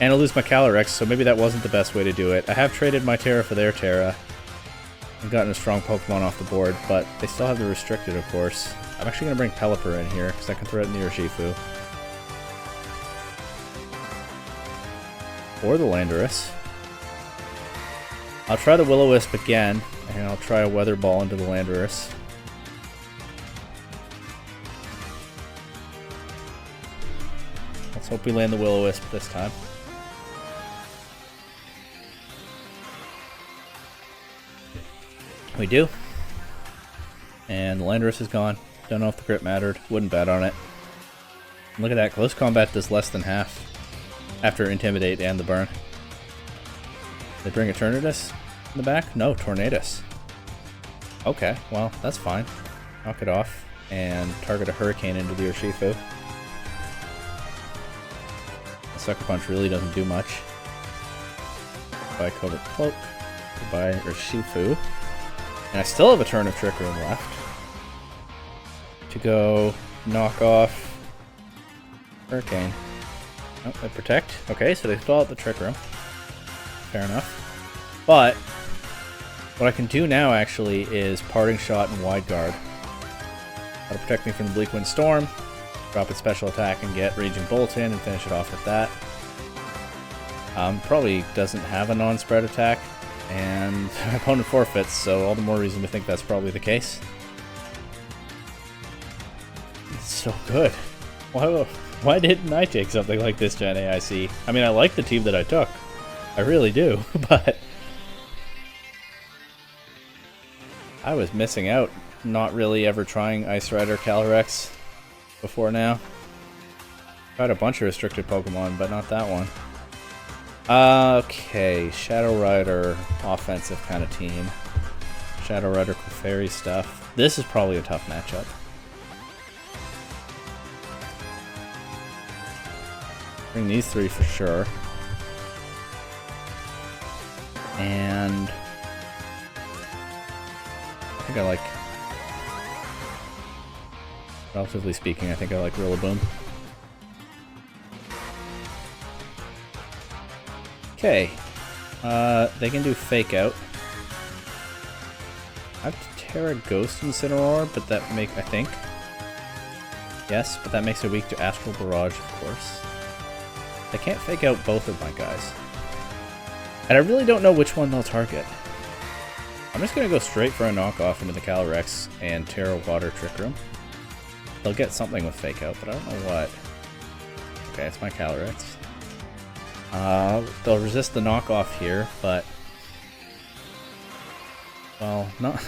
S1: And I'll lose my Calyrex, so maybe that wasn't the best way to do it. I have traded my Terra for their Terra and gotten a strong Pokemon off the board, but they still have the restricted, of course. I'm actually going to bring Pelipper in here, because I can threaten the Urshifu. Or the Landorus. I'll try the Will-O-Wisp again, and I'll try a Weather Ball into the Landorus. Let's hope we land the Will-O-Wisp this time. We do. And the Landorus is gone. Don't know if the crit mattered. Wouldn't bet on it. Look at that. Close combat does less than half after Intimidate and the burn. They bring a Tornadus in the back? No, Tornadus. Okay, well, that's fine. Knock it off and target a Hurricane into the Urshifu. The Sucker Punch really doesn't do much. Goodbye Covert Cloak. Goodbye Urshifu. And I still have a turn of Trick Room left to go knock off Hurricane. Oh, they protect. Okay, so they still have the Trick Room. Fair enough. But what I can do now actually is Parting Shot and Wide Guard. That'll protect me from the Bleak Wind Storm, drop its special attack and get Raging Bolt in and finish it off with that. Probably doesn't have a non-spread attack, and my opponent forfeits, so all the more reason to think that's probably the case. It's so good. Why didn't I take something like this to NAIC? I mean, I like the team that I took. I really do, but I was missing out not really ever trying Ice Rider Calyrex before now. Tried a bunch of restricted Pokemon, but not that one. Okay, Shadow Rider, offensive kind of team. Shadow Rider Clefairy stuff. This is probably a tough matchup. Bring these three for sure. And I think I like, relatively speaking, I think I like Rillaboom. Okay, they can do Fake Out. I have to Terra Ghost Incineroar, but that I think. Yes, but that makes it weak to Astral Barrage, of course. They can't Fake Out both of my guys. And I really don't know which one they'll target. I'm just going to go straight for a knockoff into the Calyrex and Terra Water Trick Room. They'll get something with Fake Out, but I don't know what. Okay, it's my Calyrex. They'll resist the knockoff here, but well, not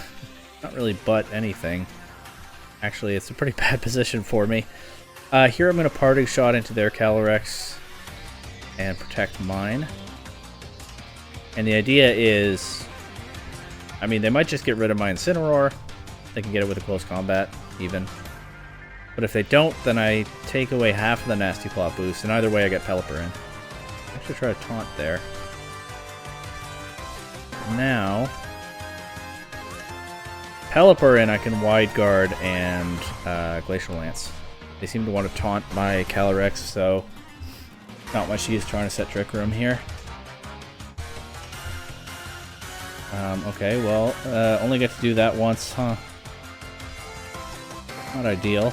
S1: really but anything. Actually, it's a pretty bad position for me. Here I'm going to Parting Shot into their Calyrex and protect mine. And the idea is, I mean, they might just get rid of my Incineroar. They can get it with a close combat, even. But if they don't, then I take away half of the Nasty Plot boost, and either way I get Pelipper in. Actually try to taunt there. Now, Pelipper in, I can Wide Guard and Glacial Lance. They seem to want to taunt my Calyrex, so not much use trying to set Trick Room here. Okay, well, only get to do that once, huh? Not ideal,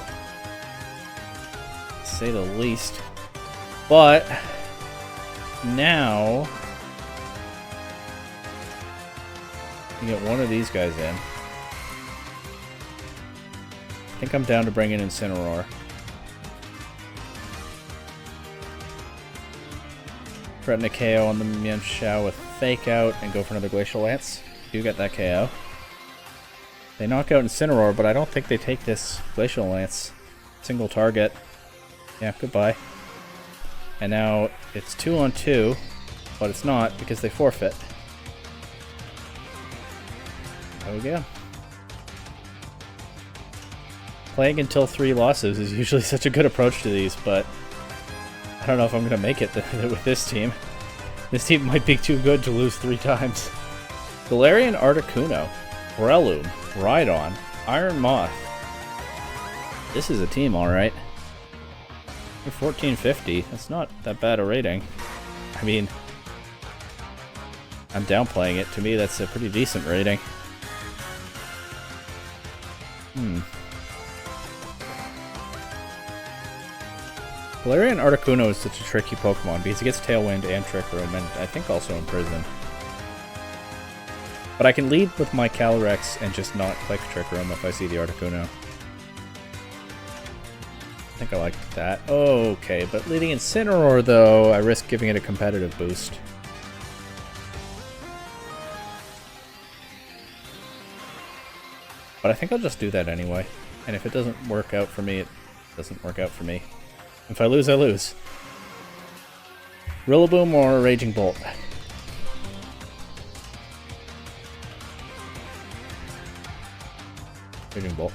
S1: to say the least. But now you get one of these guys in. I think I'm down to bring in Incineroar. Threaten a KO on the Mienshao with Fake Out and go for another Glacial Lance. Do get that KO. They knock out Incineroar, but I don't think they take this Glacial Lance. Single target. Yeah, goodbye. And now it's 2-on-2, but it's not because they forfeit. There we go. Playing until 3 losses is usually such a good approach to these, but I don't know if I'm going to make it with this team. This team might be too good to lose 3 times. Galarian Articuno, Breloom, Rhydon, Iron Moth. This is a team, alright. 1450, that's not that bad a rating. I mean, I'm downplaying it. To me, that's a pretty decent rating. Galarian Articuno is such a tricky Pokemon because it gets Tailwind and Trick Room, and I think also Imprison. But I can lead with my Calyrex and just not click Trick Room if I see the Articuno. I think I like that. Okay, but leading Incineroar, though, I risk giving it a competitive boost. But I think I'll just do that anyway. And if it doesn't work out for me, it doesn't work out for me. If I lose, I lose. Rillaboom or Raging Bolt? Raging Bolt.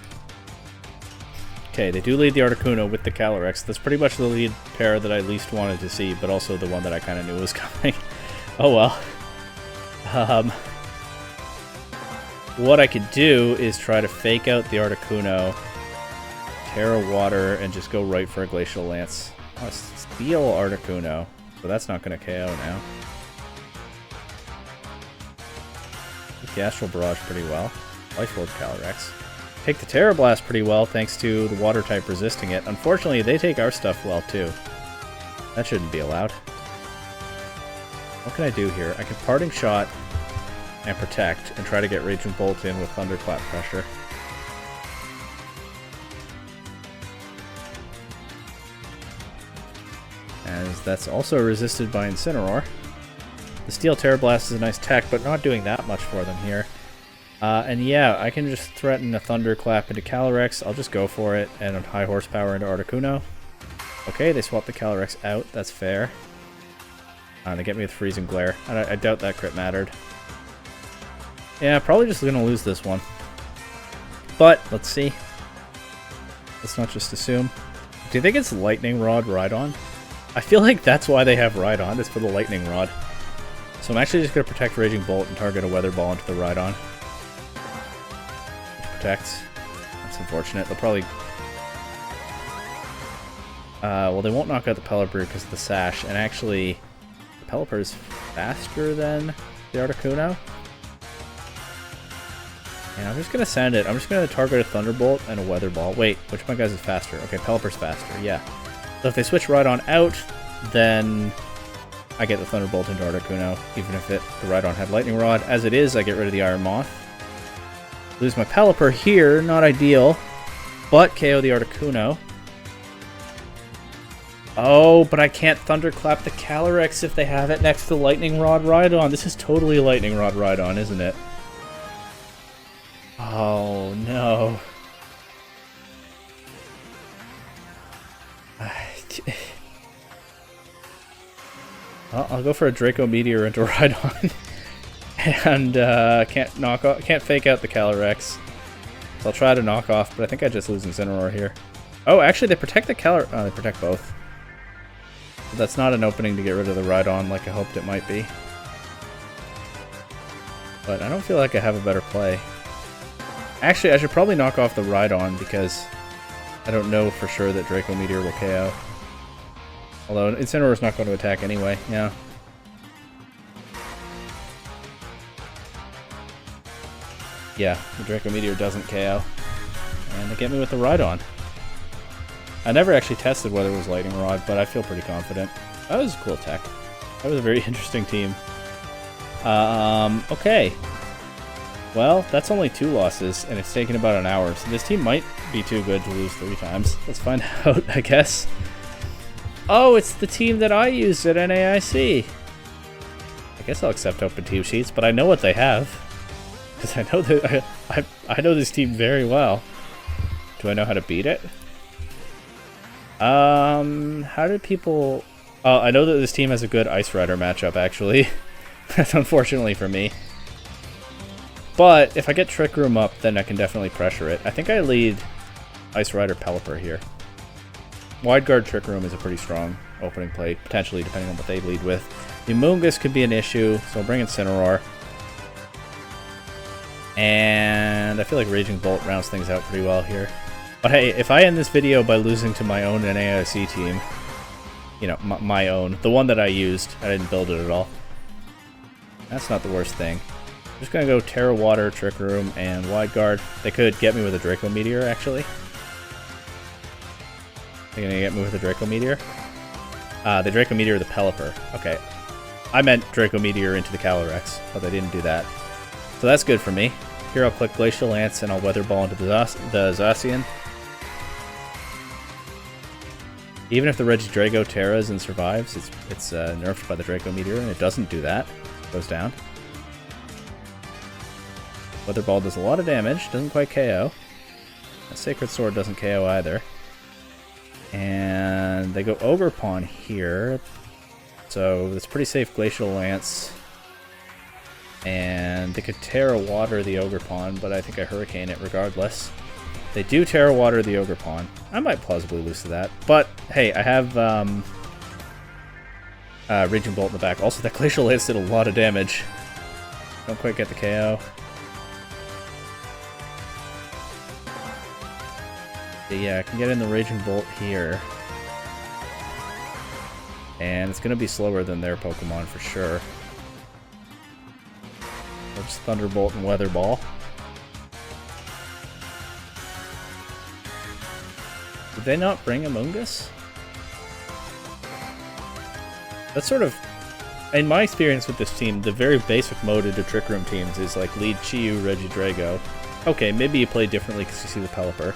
S1: Okay, they do lead the Articuno with the Calyrex. That's pretty much the lead pair that I least wanted to see, but also the one that I kind of knew was coming. Oh well. What I could do is try to fake out the Articuno, Terra Water, and just go right for a Glacial Lance. Oh, Steel Articuno, so that's not going to KO now. Take the Astral Barrage pretty well. Life Orb Calyrex. Take the Terra Blast pretty well thanks to the Water type resisting it. Unfortunately, they take our stuff well too. That shouldn't be allowed. What can I do here? I can Parting Shot and Protect and try to get Raging Bolt in with Thunderclap pressure. As that's also resisted by Incineroar. The Steel Terra Blast is a nice tech, but not doing that much for them here. And yeah, I can just threaten a Thunderclap into Calyrex. I'll just go for it, and a High Horsepower into Articuno. Okay, they swap the Calyrex out. That's fair. They get me with Freezing Glare. I doubt that crit mattered. Yeah, probably just gonna lose this one. But, let's see. Let's not just assume. Do you think it's Lightning Rod Rhydon? I feel like that's why they have Rhydon. It's for the Lightning Rod. So I'm actually just gonna protect Raging Bolt and target a Weather Ball into the Rhydon. Which protects. That's unfortunate. They'll probably... well, they won't knock out the Pelipper because of the Sash, and actually, the Pelipper is faster than the Articuno. And I'm just going to send it. I'm just going to target a Thunderbolt and a Weather Ball. Wait, which one of my guys is faster? Okay, Pelipper's faster, yeah. So if they switch Rhydon out, then I get the Thunderbolt into Articuno, even if the Rhydon had Lightning Rod. As it is, I get rid of the Iron Moth. Lose my Pelipper here, not ideal, but KO the Articuno. Oh, but I can't Thunderclap the Calyrex if they have it next to Lightning Rod Rhydon. This is totally Lightning Rod Rhydon, isn't it? Oh, no. Well, I'll go for a Draco Meteor into Rhydon. And can't fake out the Calyrex. So I'll try to knock off, but I think I just lose Incineroar here. Oh, actually they protect the Calyrex. Oh, they protect both. But that's not an opening to get rid of the Rhydon like I hoped it might be. But I don't feel like I have a better play. Actually, I should probably knock off the Rhydon because I don't know for sure that Draco Meteor will KO. Although Incineroar's not going to attack anyway, yeah. Yeah, the Draco Meteor doesn't KO. And they get me with the Rhydon. I never actually tested whether it was Lightning Rod, but I feel pretty confident. That was a cool tech. That was a very interesting team. Okay. Well, that's only 2 losses, and it's taken about an hour, so this team might be too good to lose 3 times. Let's find out, I guess. Oh, it's the team that I used at NAIC. I guess I'll accept open team sheets, but I know what they have. Because I know that I know this team very well. Do I know how to beat it? How did people... Oh, I know that this team has a good Ice Rider matchup, actually. That's unfortunately for me. But if I get Trick Room up, then I can definitely pressure it. I think I lead Ice Rider Pelipper here. Wide Guard Trick Room is a pretty strong opening play, potentially, depending on what they lead with. The Amoonguss could be an issue, so I'll bring in Incineroar. And I feel like Raging Bolt rounds things out pretty well here. But hey, if I end this video by losing to my own NAIC team, you know, my own, the one that I used, I didn't build it at all, that's not the worst thing. I'm just going to go Terra Water, Trick Room, and Wide Guard. They could get me with a Draco Meteor, actually. They're going to get me with a Draco Meteor? The Draco Meteor, the Pelipper. Okay. I meant Draco Meteor into the Calyrex, but they didn't do that. So that's good for me. Here I'll click Glacial Lance and I'll Weather Ball into the Zacian. Even if the Regidrago Terras and survives, it's nerfed by the Draco Meteor, and it doesn't do that. It goes down. Weather Ball does a lot of damage, doesn't quite KO. A Sacred Sword doesn't KO either. And they go Ogre Pawn here. So it's pretty safe Glacial Lance. And they could Terra Water the Ogre Pawn, but I think I Hurricane it regardless. They do Terra Water the Ogre Pawn. I might plausibly lose to that. But, hey, I have Raging Bolt in the back. Also, that Glacial Lance did a lot of damage. Don't quite get the KO. But yeah, I can get in the Raging Bolt here. And it's going to be slower than their Pokemon for sure. Let's Thunderbolt and Weather Ball. Did they not bring Amoonguss? That's sort of, in my experience with this team, the very basic mode into Trick Room teams is like lead Chi-Yu, Regidrago. Okay, maybe you play differently because you see the Pelipper.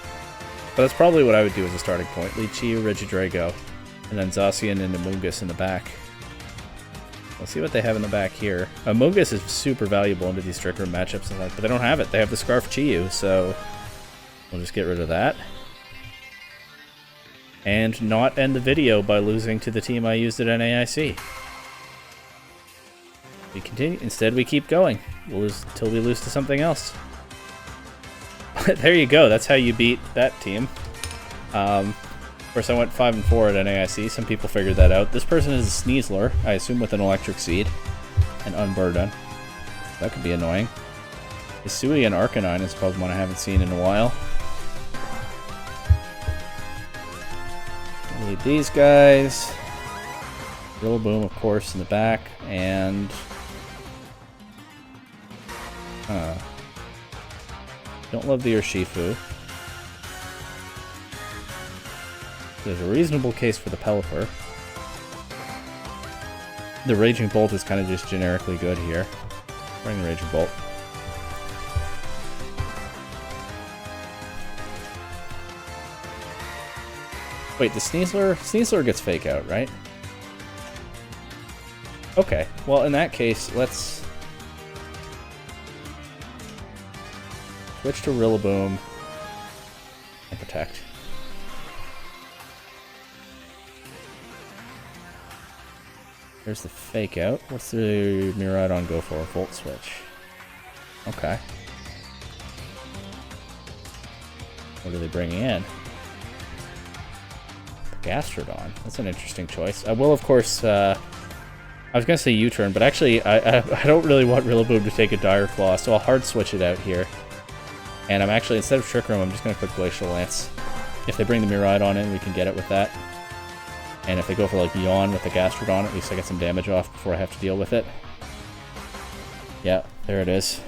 S1: But that's probably what I would do as a starting point. Lead Chi-Yu, Regidrago, and then Zacian and Amoonguss in the back. Let's see what they have in the back here. Amoonguss is super valuable into these Trick Room matchups, but they don't have it. They have the Scarf Chi-Yu, so we'll just get rid of that. And not end the video by losing to the team I used at NAIC. We continue. Instead, we keep going. We'll lose until we lose to something else. There you go. That's how you beat that team. Of course, I went 5-4 at NAIC. Some people figured that out. This person is a Sneasler, I assume with an Electric Seed and Unburden. That could be annoying. Hisui and Arcanine is a Pokemon I haven't seen in a while. Need these guys. Rillaboom, of course, in the back, and don't love the Urshifu. There's a reasonable case for the Pelipper. The Raging Bolt is kind of just generically good here. Bring the Raging Bolt. Wait, the Sneasler gets Fake Out, right? Okay, well in that case, let's switch to Rillaboom and Protect. There's the Fake Out. What's the Miraidon go for? Volt Switch. Okay. What are they bringing in? Gastrodon. That's an interesting choice. I will, of course, I was going to say U-turn, but actually, I don't really want Rillaboom to take a Dire Claw, so I'll hard switch it out here. And I'm actually, instead of Trick Room, I'm just going to click Glacial Lance. If they bring the Miraidon in, we can get it with that. And if they go for, like, Yawn with the Gastrodon, at least I get some damage off before I have to deal with it. Yeah, there it is.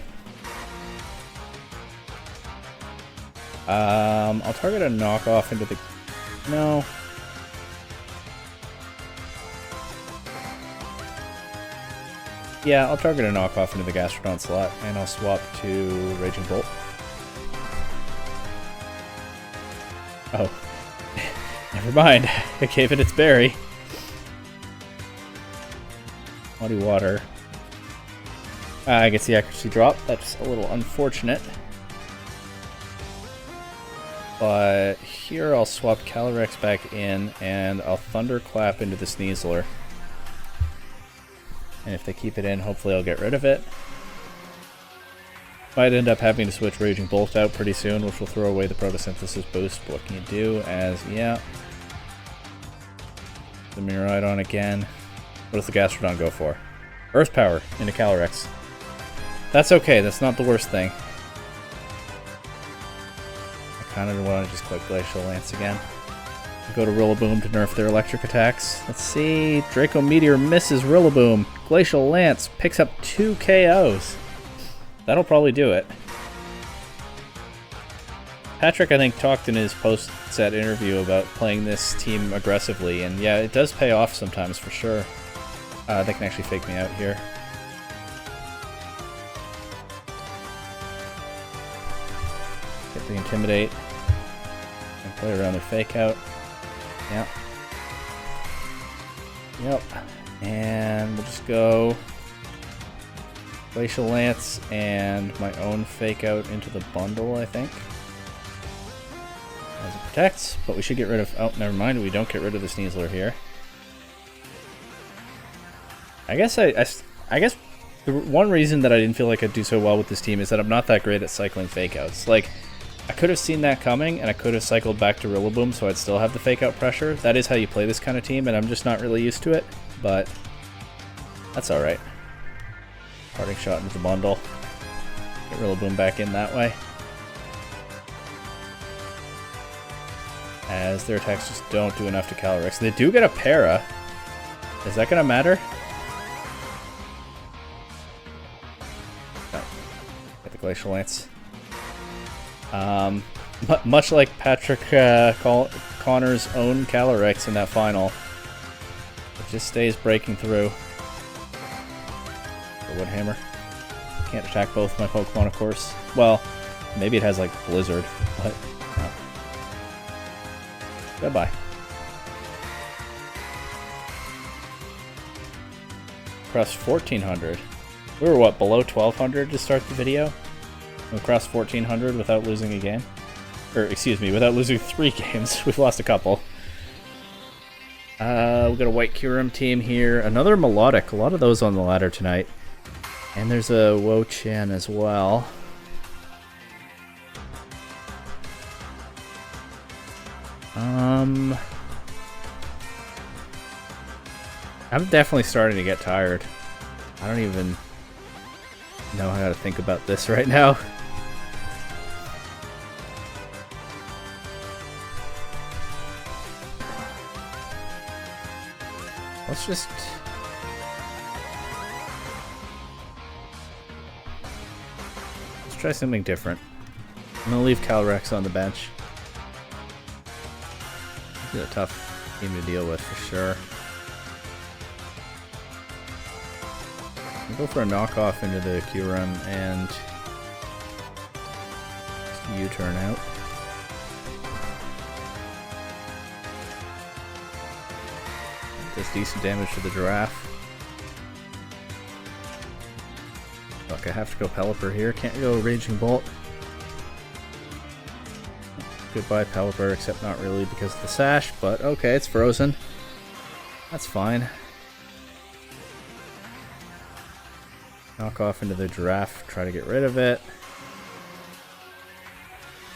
S1: I'll target a knockoff into the... No. Yeah, I'll target a knockoff into the Gastrodon slot, and I'll swap to Raging Bolt. Oh. Never mind. I gave it its berry. Muddy Water. I guess the accuracy drop. That's a little unfortunate. But here I'll swap Calyrex back in, and I'll Thunderclap into the Sneasler. And if they keep it in, hopefully I'll get rid of it. Might end up having to switch Raging Bolt out pretty soon, which will throw away the Photosynthesis boost. But what can you do? Yeah. The Miraidon again. What does the Gastrodon go for? Earth Power into Calyrex. That's okay, that's not the worst thing. I kind of want to just click Glacial Lance again. Go to Rillaboom to nerf their electric attacks. Let's see. Draco Meteor misses Rillaboom. Glacial Lance picks up 2 KOs. That'll probably do it. Patrick, I think, talked in his post-set interview about playing this team aggressively, and yeah, it does pay off sometimes for sure. They can actually fake me out here. intimidate and play around their fake out. Yep. Yep. And we'll just go Glacial Lance and my own fake out into the bundle, I think. As it protects, but we should get rid of... Oh, never mind. We don't get rid of the Sneasler here. I guess the one reason that I didn't feel like I'd do so well with this team is that I'm not that great at cycling fake outs. Like, I could have seen that coming, and I could have cycled back to Rillaboom, so I'd still have the fake out pressure. That is how you play this kind of team, and I'm just not really used to it, but that's alright. Parting shot into the bundle. Get Rillaboom back in that way. As their attacks just don't do enough to Calyrex. They do get a Para. Is that going to matter? No. Get the Glacial Lance. Much like Patrick Connor's own Calyrex in that final, it just stays breaking through. The Woodhammer. Can't attack both my Pokemon, of course. Well, maybe it has like Blizzard, but no. Goodbye. Across 1400. We were what, below 1200 to start the video? We crossed 1400 without losing a game. Or, excuse me, without losing 3 games. We've lost a couple. We've got a White Kyurem team here. Another Melodic. A lot of those on the ladder tonight. And there's a Wo-Chan as well. I'm definitely starting to get tired. I don't even know how to think about this right now. Let's try something different. I'm gonna leave Calyrex on the bench. This is a tough team to deal with for sure. I'll go for a knockoff into the Kyurem and U-turn out. Does decent damage to the Giraffe. Look, I have to go Pelipper here. Can't go Raging Bolt. Goodbye Pelipper, except not really because of the Sash, but okay, it's frozen. That's fine. Knock off into the Giraffe, try to get rid of it.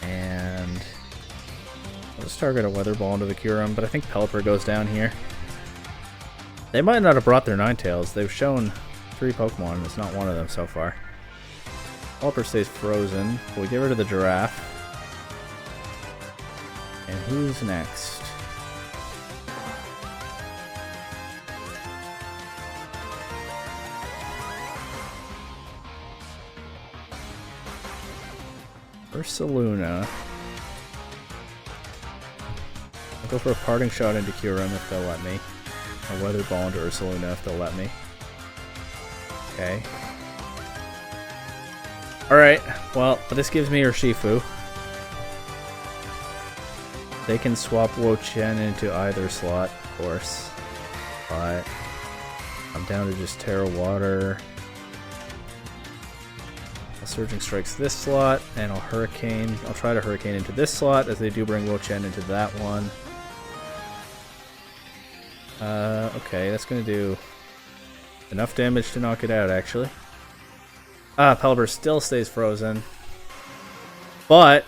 S1: And I'll just target a Weather Ball into the Kyurem, but I think Pelipper goes down here. They might not have brought their Ninetales. They've shown 3 Pokemon, and it's not one of them so far. Pelipper stays frozen. We get rid of the Giraffe. And who's next? Ursaluna. I'll go for a Parting Shot into Kyurem if they'll let me. A Weather Ball into Ursaluna if they'll let me. Okay. Alright, well, this gives me Urshifu. They can swap Wo-Chan into either slot, of course. But I'm down to just Terra Water. Surging Strikes this slot, and I'll Hurricane. I'll try to Hurricane into this slot, as they do bring Wo-Chan into that one. Okay, that's going to do enough damage to knock it out, actually. Pelipper still stays frozen. But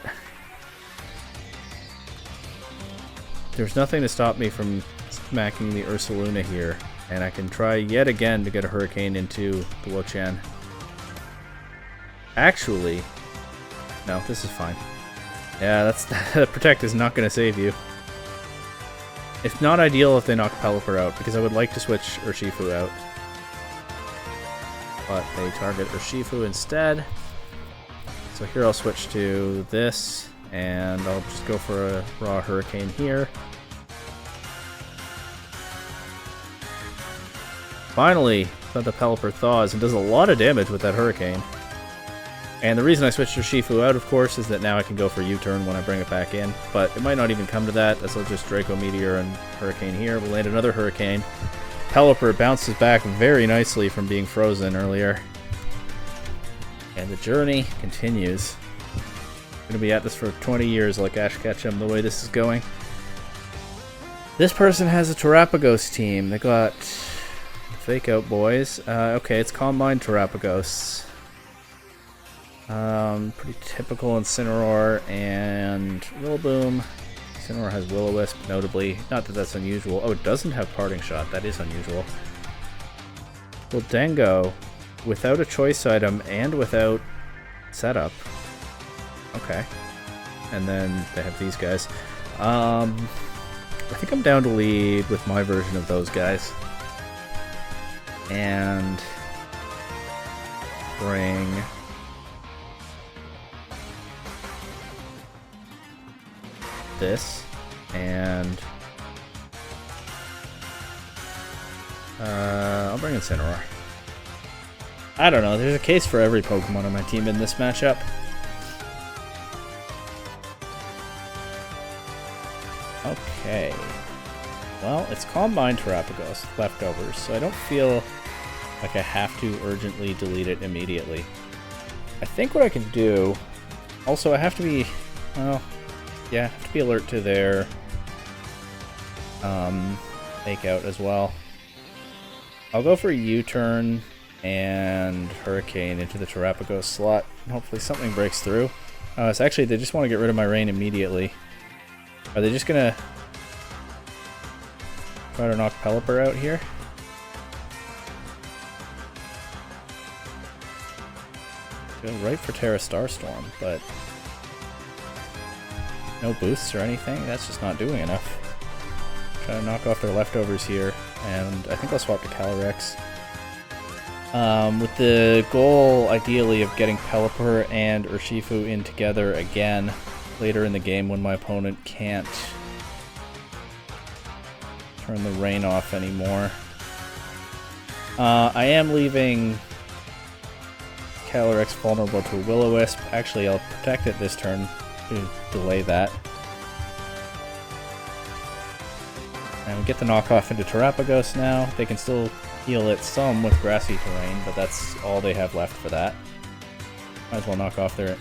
S1: there's nothing to stop me from smacking the Ursaluna here, and I can try yet again to get a Hurricane into the Wo-Chan. Actually, no, this is fine. Yeah, that's Protect is not going to save you. It's not ideal if they knock Pelipper out, because I would like to switch Urshifu out. But they target Urshifu instead. So here I'll switch to this, and I'll just go for a raw Hurricane here. Finally, the Pelipper thaws and does a lot of damage with that Hurricane. And the reason I switched Urshifu out, of course, is that now I can go for U-turn when I bring it back in. But it might not even come to that, as I'll just Draco Meteor and Hurricane here. We'll land another Hurricane. Pelipper bounces back very nicely from being frozen earlier. And the journey continues. I'm going to be at this for 20 years like Ash Ketchum, the way this is going. This person has a Terrapagos team. They got Fake Out Boys. Okay, it's Calm Mind Terrapagos. Pretty typical Incineroar and Rillaboom. Incineroar has Will-O-Wisp, notably. Not that that's unusual. Oh, it doesn't have Parting Shot. That is unusual. Well, Dango, without a choice item and without setup. Okay. And then they have these guys. I think I'm down to lead with my version of those guys. And bring this, and I'll bring Incineroar. I don't know, there's a case for every Pokemon on my team in this matchup. Okay. Well, it's Calm Mind Terrapagos leftovers, so I don't feel like I have to urgently delete it immediately. I think what I can do... Also, I have to be... Well, yeah, I have to be alert to their Fake Out as well. I'll go for a U-turn and Hurricane into the Terrapagos slot, and hopefully something breaks through. It's actually, they just want to get rid of my rain immediately. Are they just gonna try to knock Pelipper out here? Go right for Terra Starstorm, but no boosts or anything? That's just not doing enough. Try to knock off their leftovers here, and I think I'll swap to Calyrex. With the goal, ideally, of getting Pelipper and Urshifu in together again later in the game when my opponent can't turn the rain off anymore. I am leaving Calyrex vulnerable to a Will-O-Wisp. Actually, I'll protect it this turn to delay that. And we get the knockoff into Terrapagos now. They can still heal it some with grassy terrain, but that's all they have left for that. Might as well knock off their...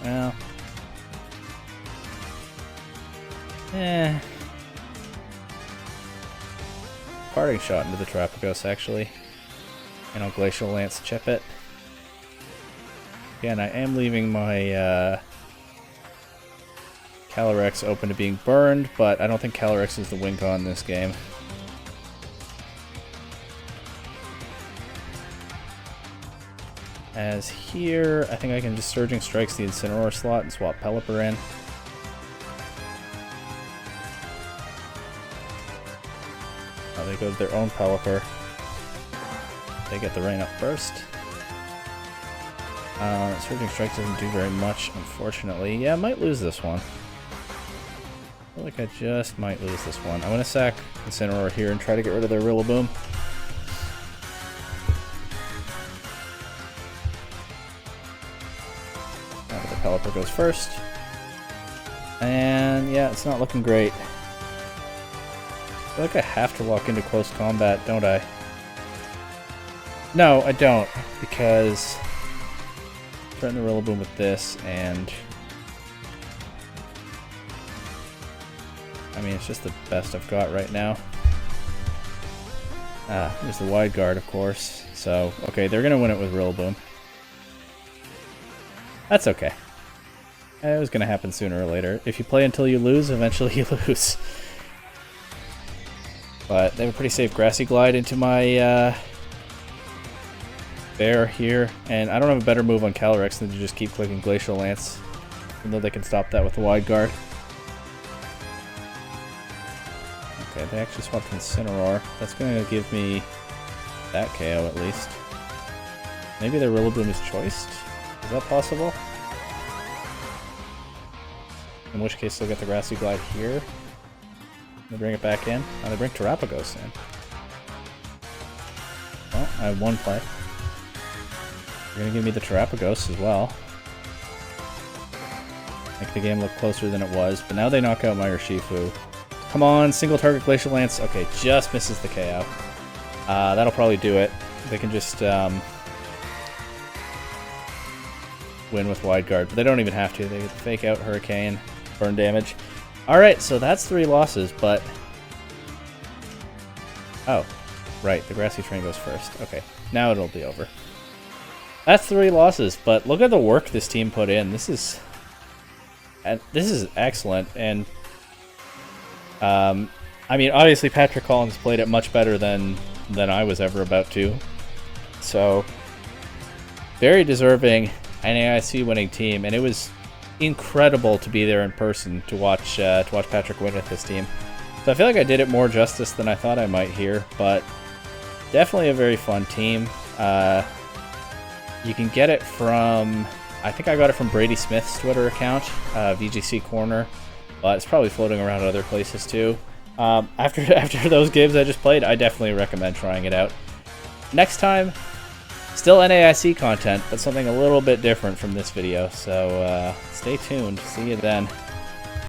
S1: Parting Shot into the Terrapagos, actually. And I'll Glacial Lance chip it. Again, I am leaving my Calyrex open to being burned, but I don't think Calyrex is the win-con in this game. As here, I think I can just Surging Strikes the Incineroar slot and swap Pelipper in. They go to their own Pelipper. They get the rain up first. Surging Strike doesn't do very much, unfortunately. Yeah, I might lose this one. I feel like I just might lose this one. I'm going to sack Incineroar here and try to get rid of their Rillaboom. Now the Pelipper goes first. And yeah, it's not looking great. I feel like I have to lock into close combat, don't I? No, I don't, because threaten the Rillaboom with this, and I mean, it's just the best I've got right now. There's the Wide Guard, of course. So, okay, they're gonna win it with Rillaboom. That's okay. It was gonna happen sooner or later. If you play until you lose, eventually you lose. But they have a pretty safe Grassy Glide into my Bear here, and I don't have a better move on Calyrex than to just keep clicking Glacial Lance, even though they can stop that with the Wide Guard. Okay, they actually swapped Incineroar. That's going to give me that KO at least. Maybe their Rillaboom is choiced? Is that possible? In which case they'll get the Grassy Glide here. They bring it back in. Oh, they bring Terrapagos in. Well, I have one play. They're going to give me the Terrapagos as well. Make the game look closer than it was. But now they knock out my Urshifu. Come on, single target Glacial Lance. Okay, just misses the KO. That'll probably do it. They can just win with Wide Guard. But they don't even have to. They fake out Hurricane, burn damage. Alright, so that's 3 losses, but... Oh, right. The Grassy Train goes first. Okay, now it'll be over. That's 3 losses, but look at the work this team put in. This is excellent, and I mean, obviously Patrick Collins played it much better than I was ever about to. So, very deserving NAIC winning team, and it was incredible to be there in person to watch Patrick win with this team. So I feel like I did it more justice than I thought I might here, but definitely a very fun team. You can get it from, I think I got it from Brady Smith's Twitter account, VGC Corner, but it's probably floating around other places too. After those games I just played, I definitely recommend trying it out. Next time, still NAIC content, but something a little bit different from this video, so stay tuned. See you then.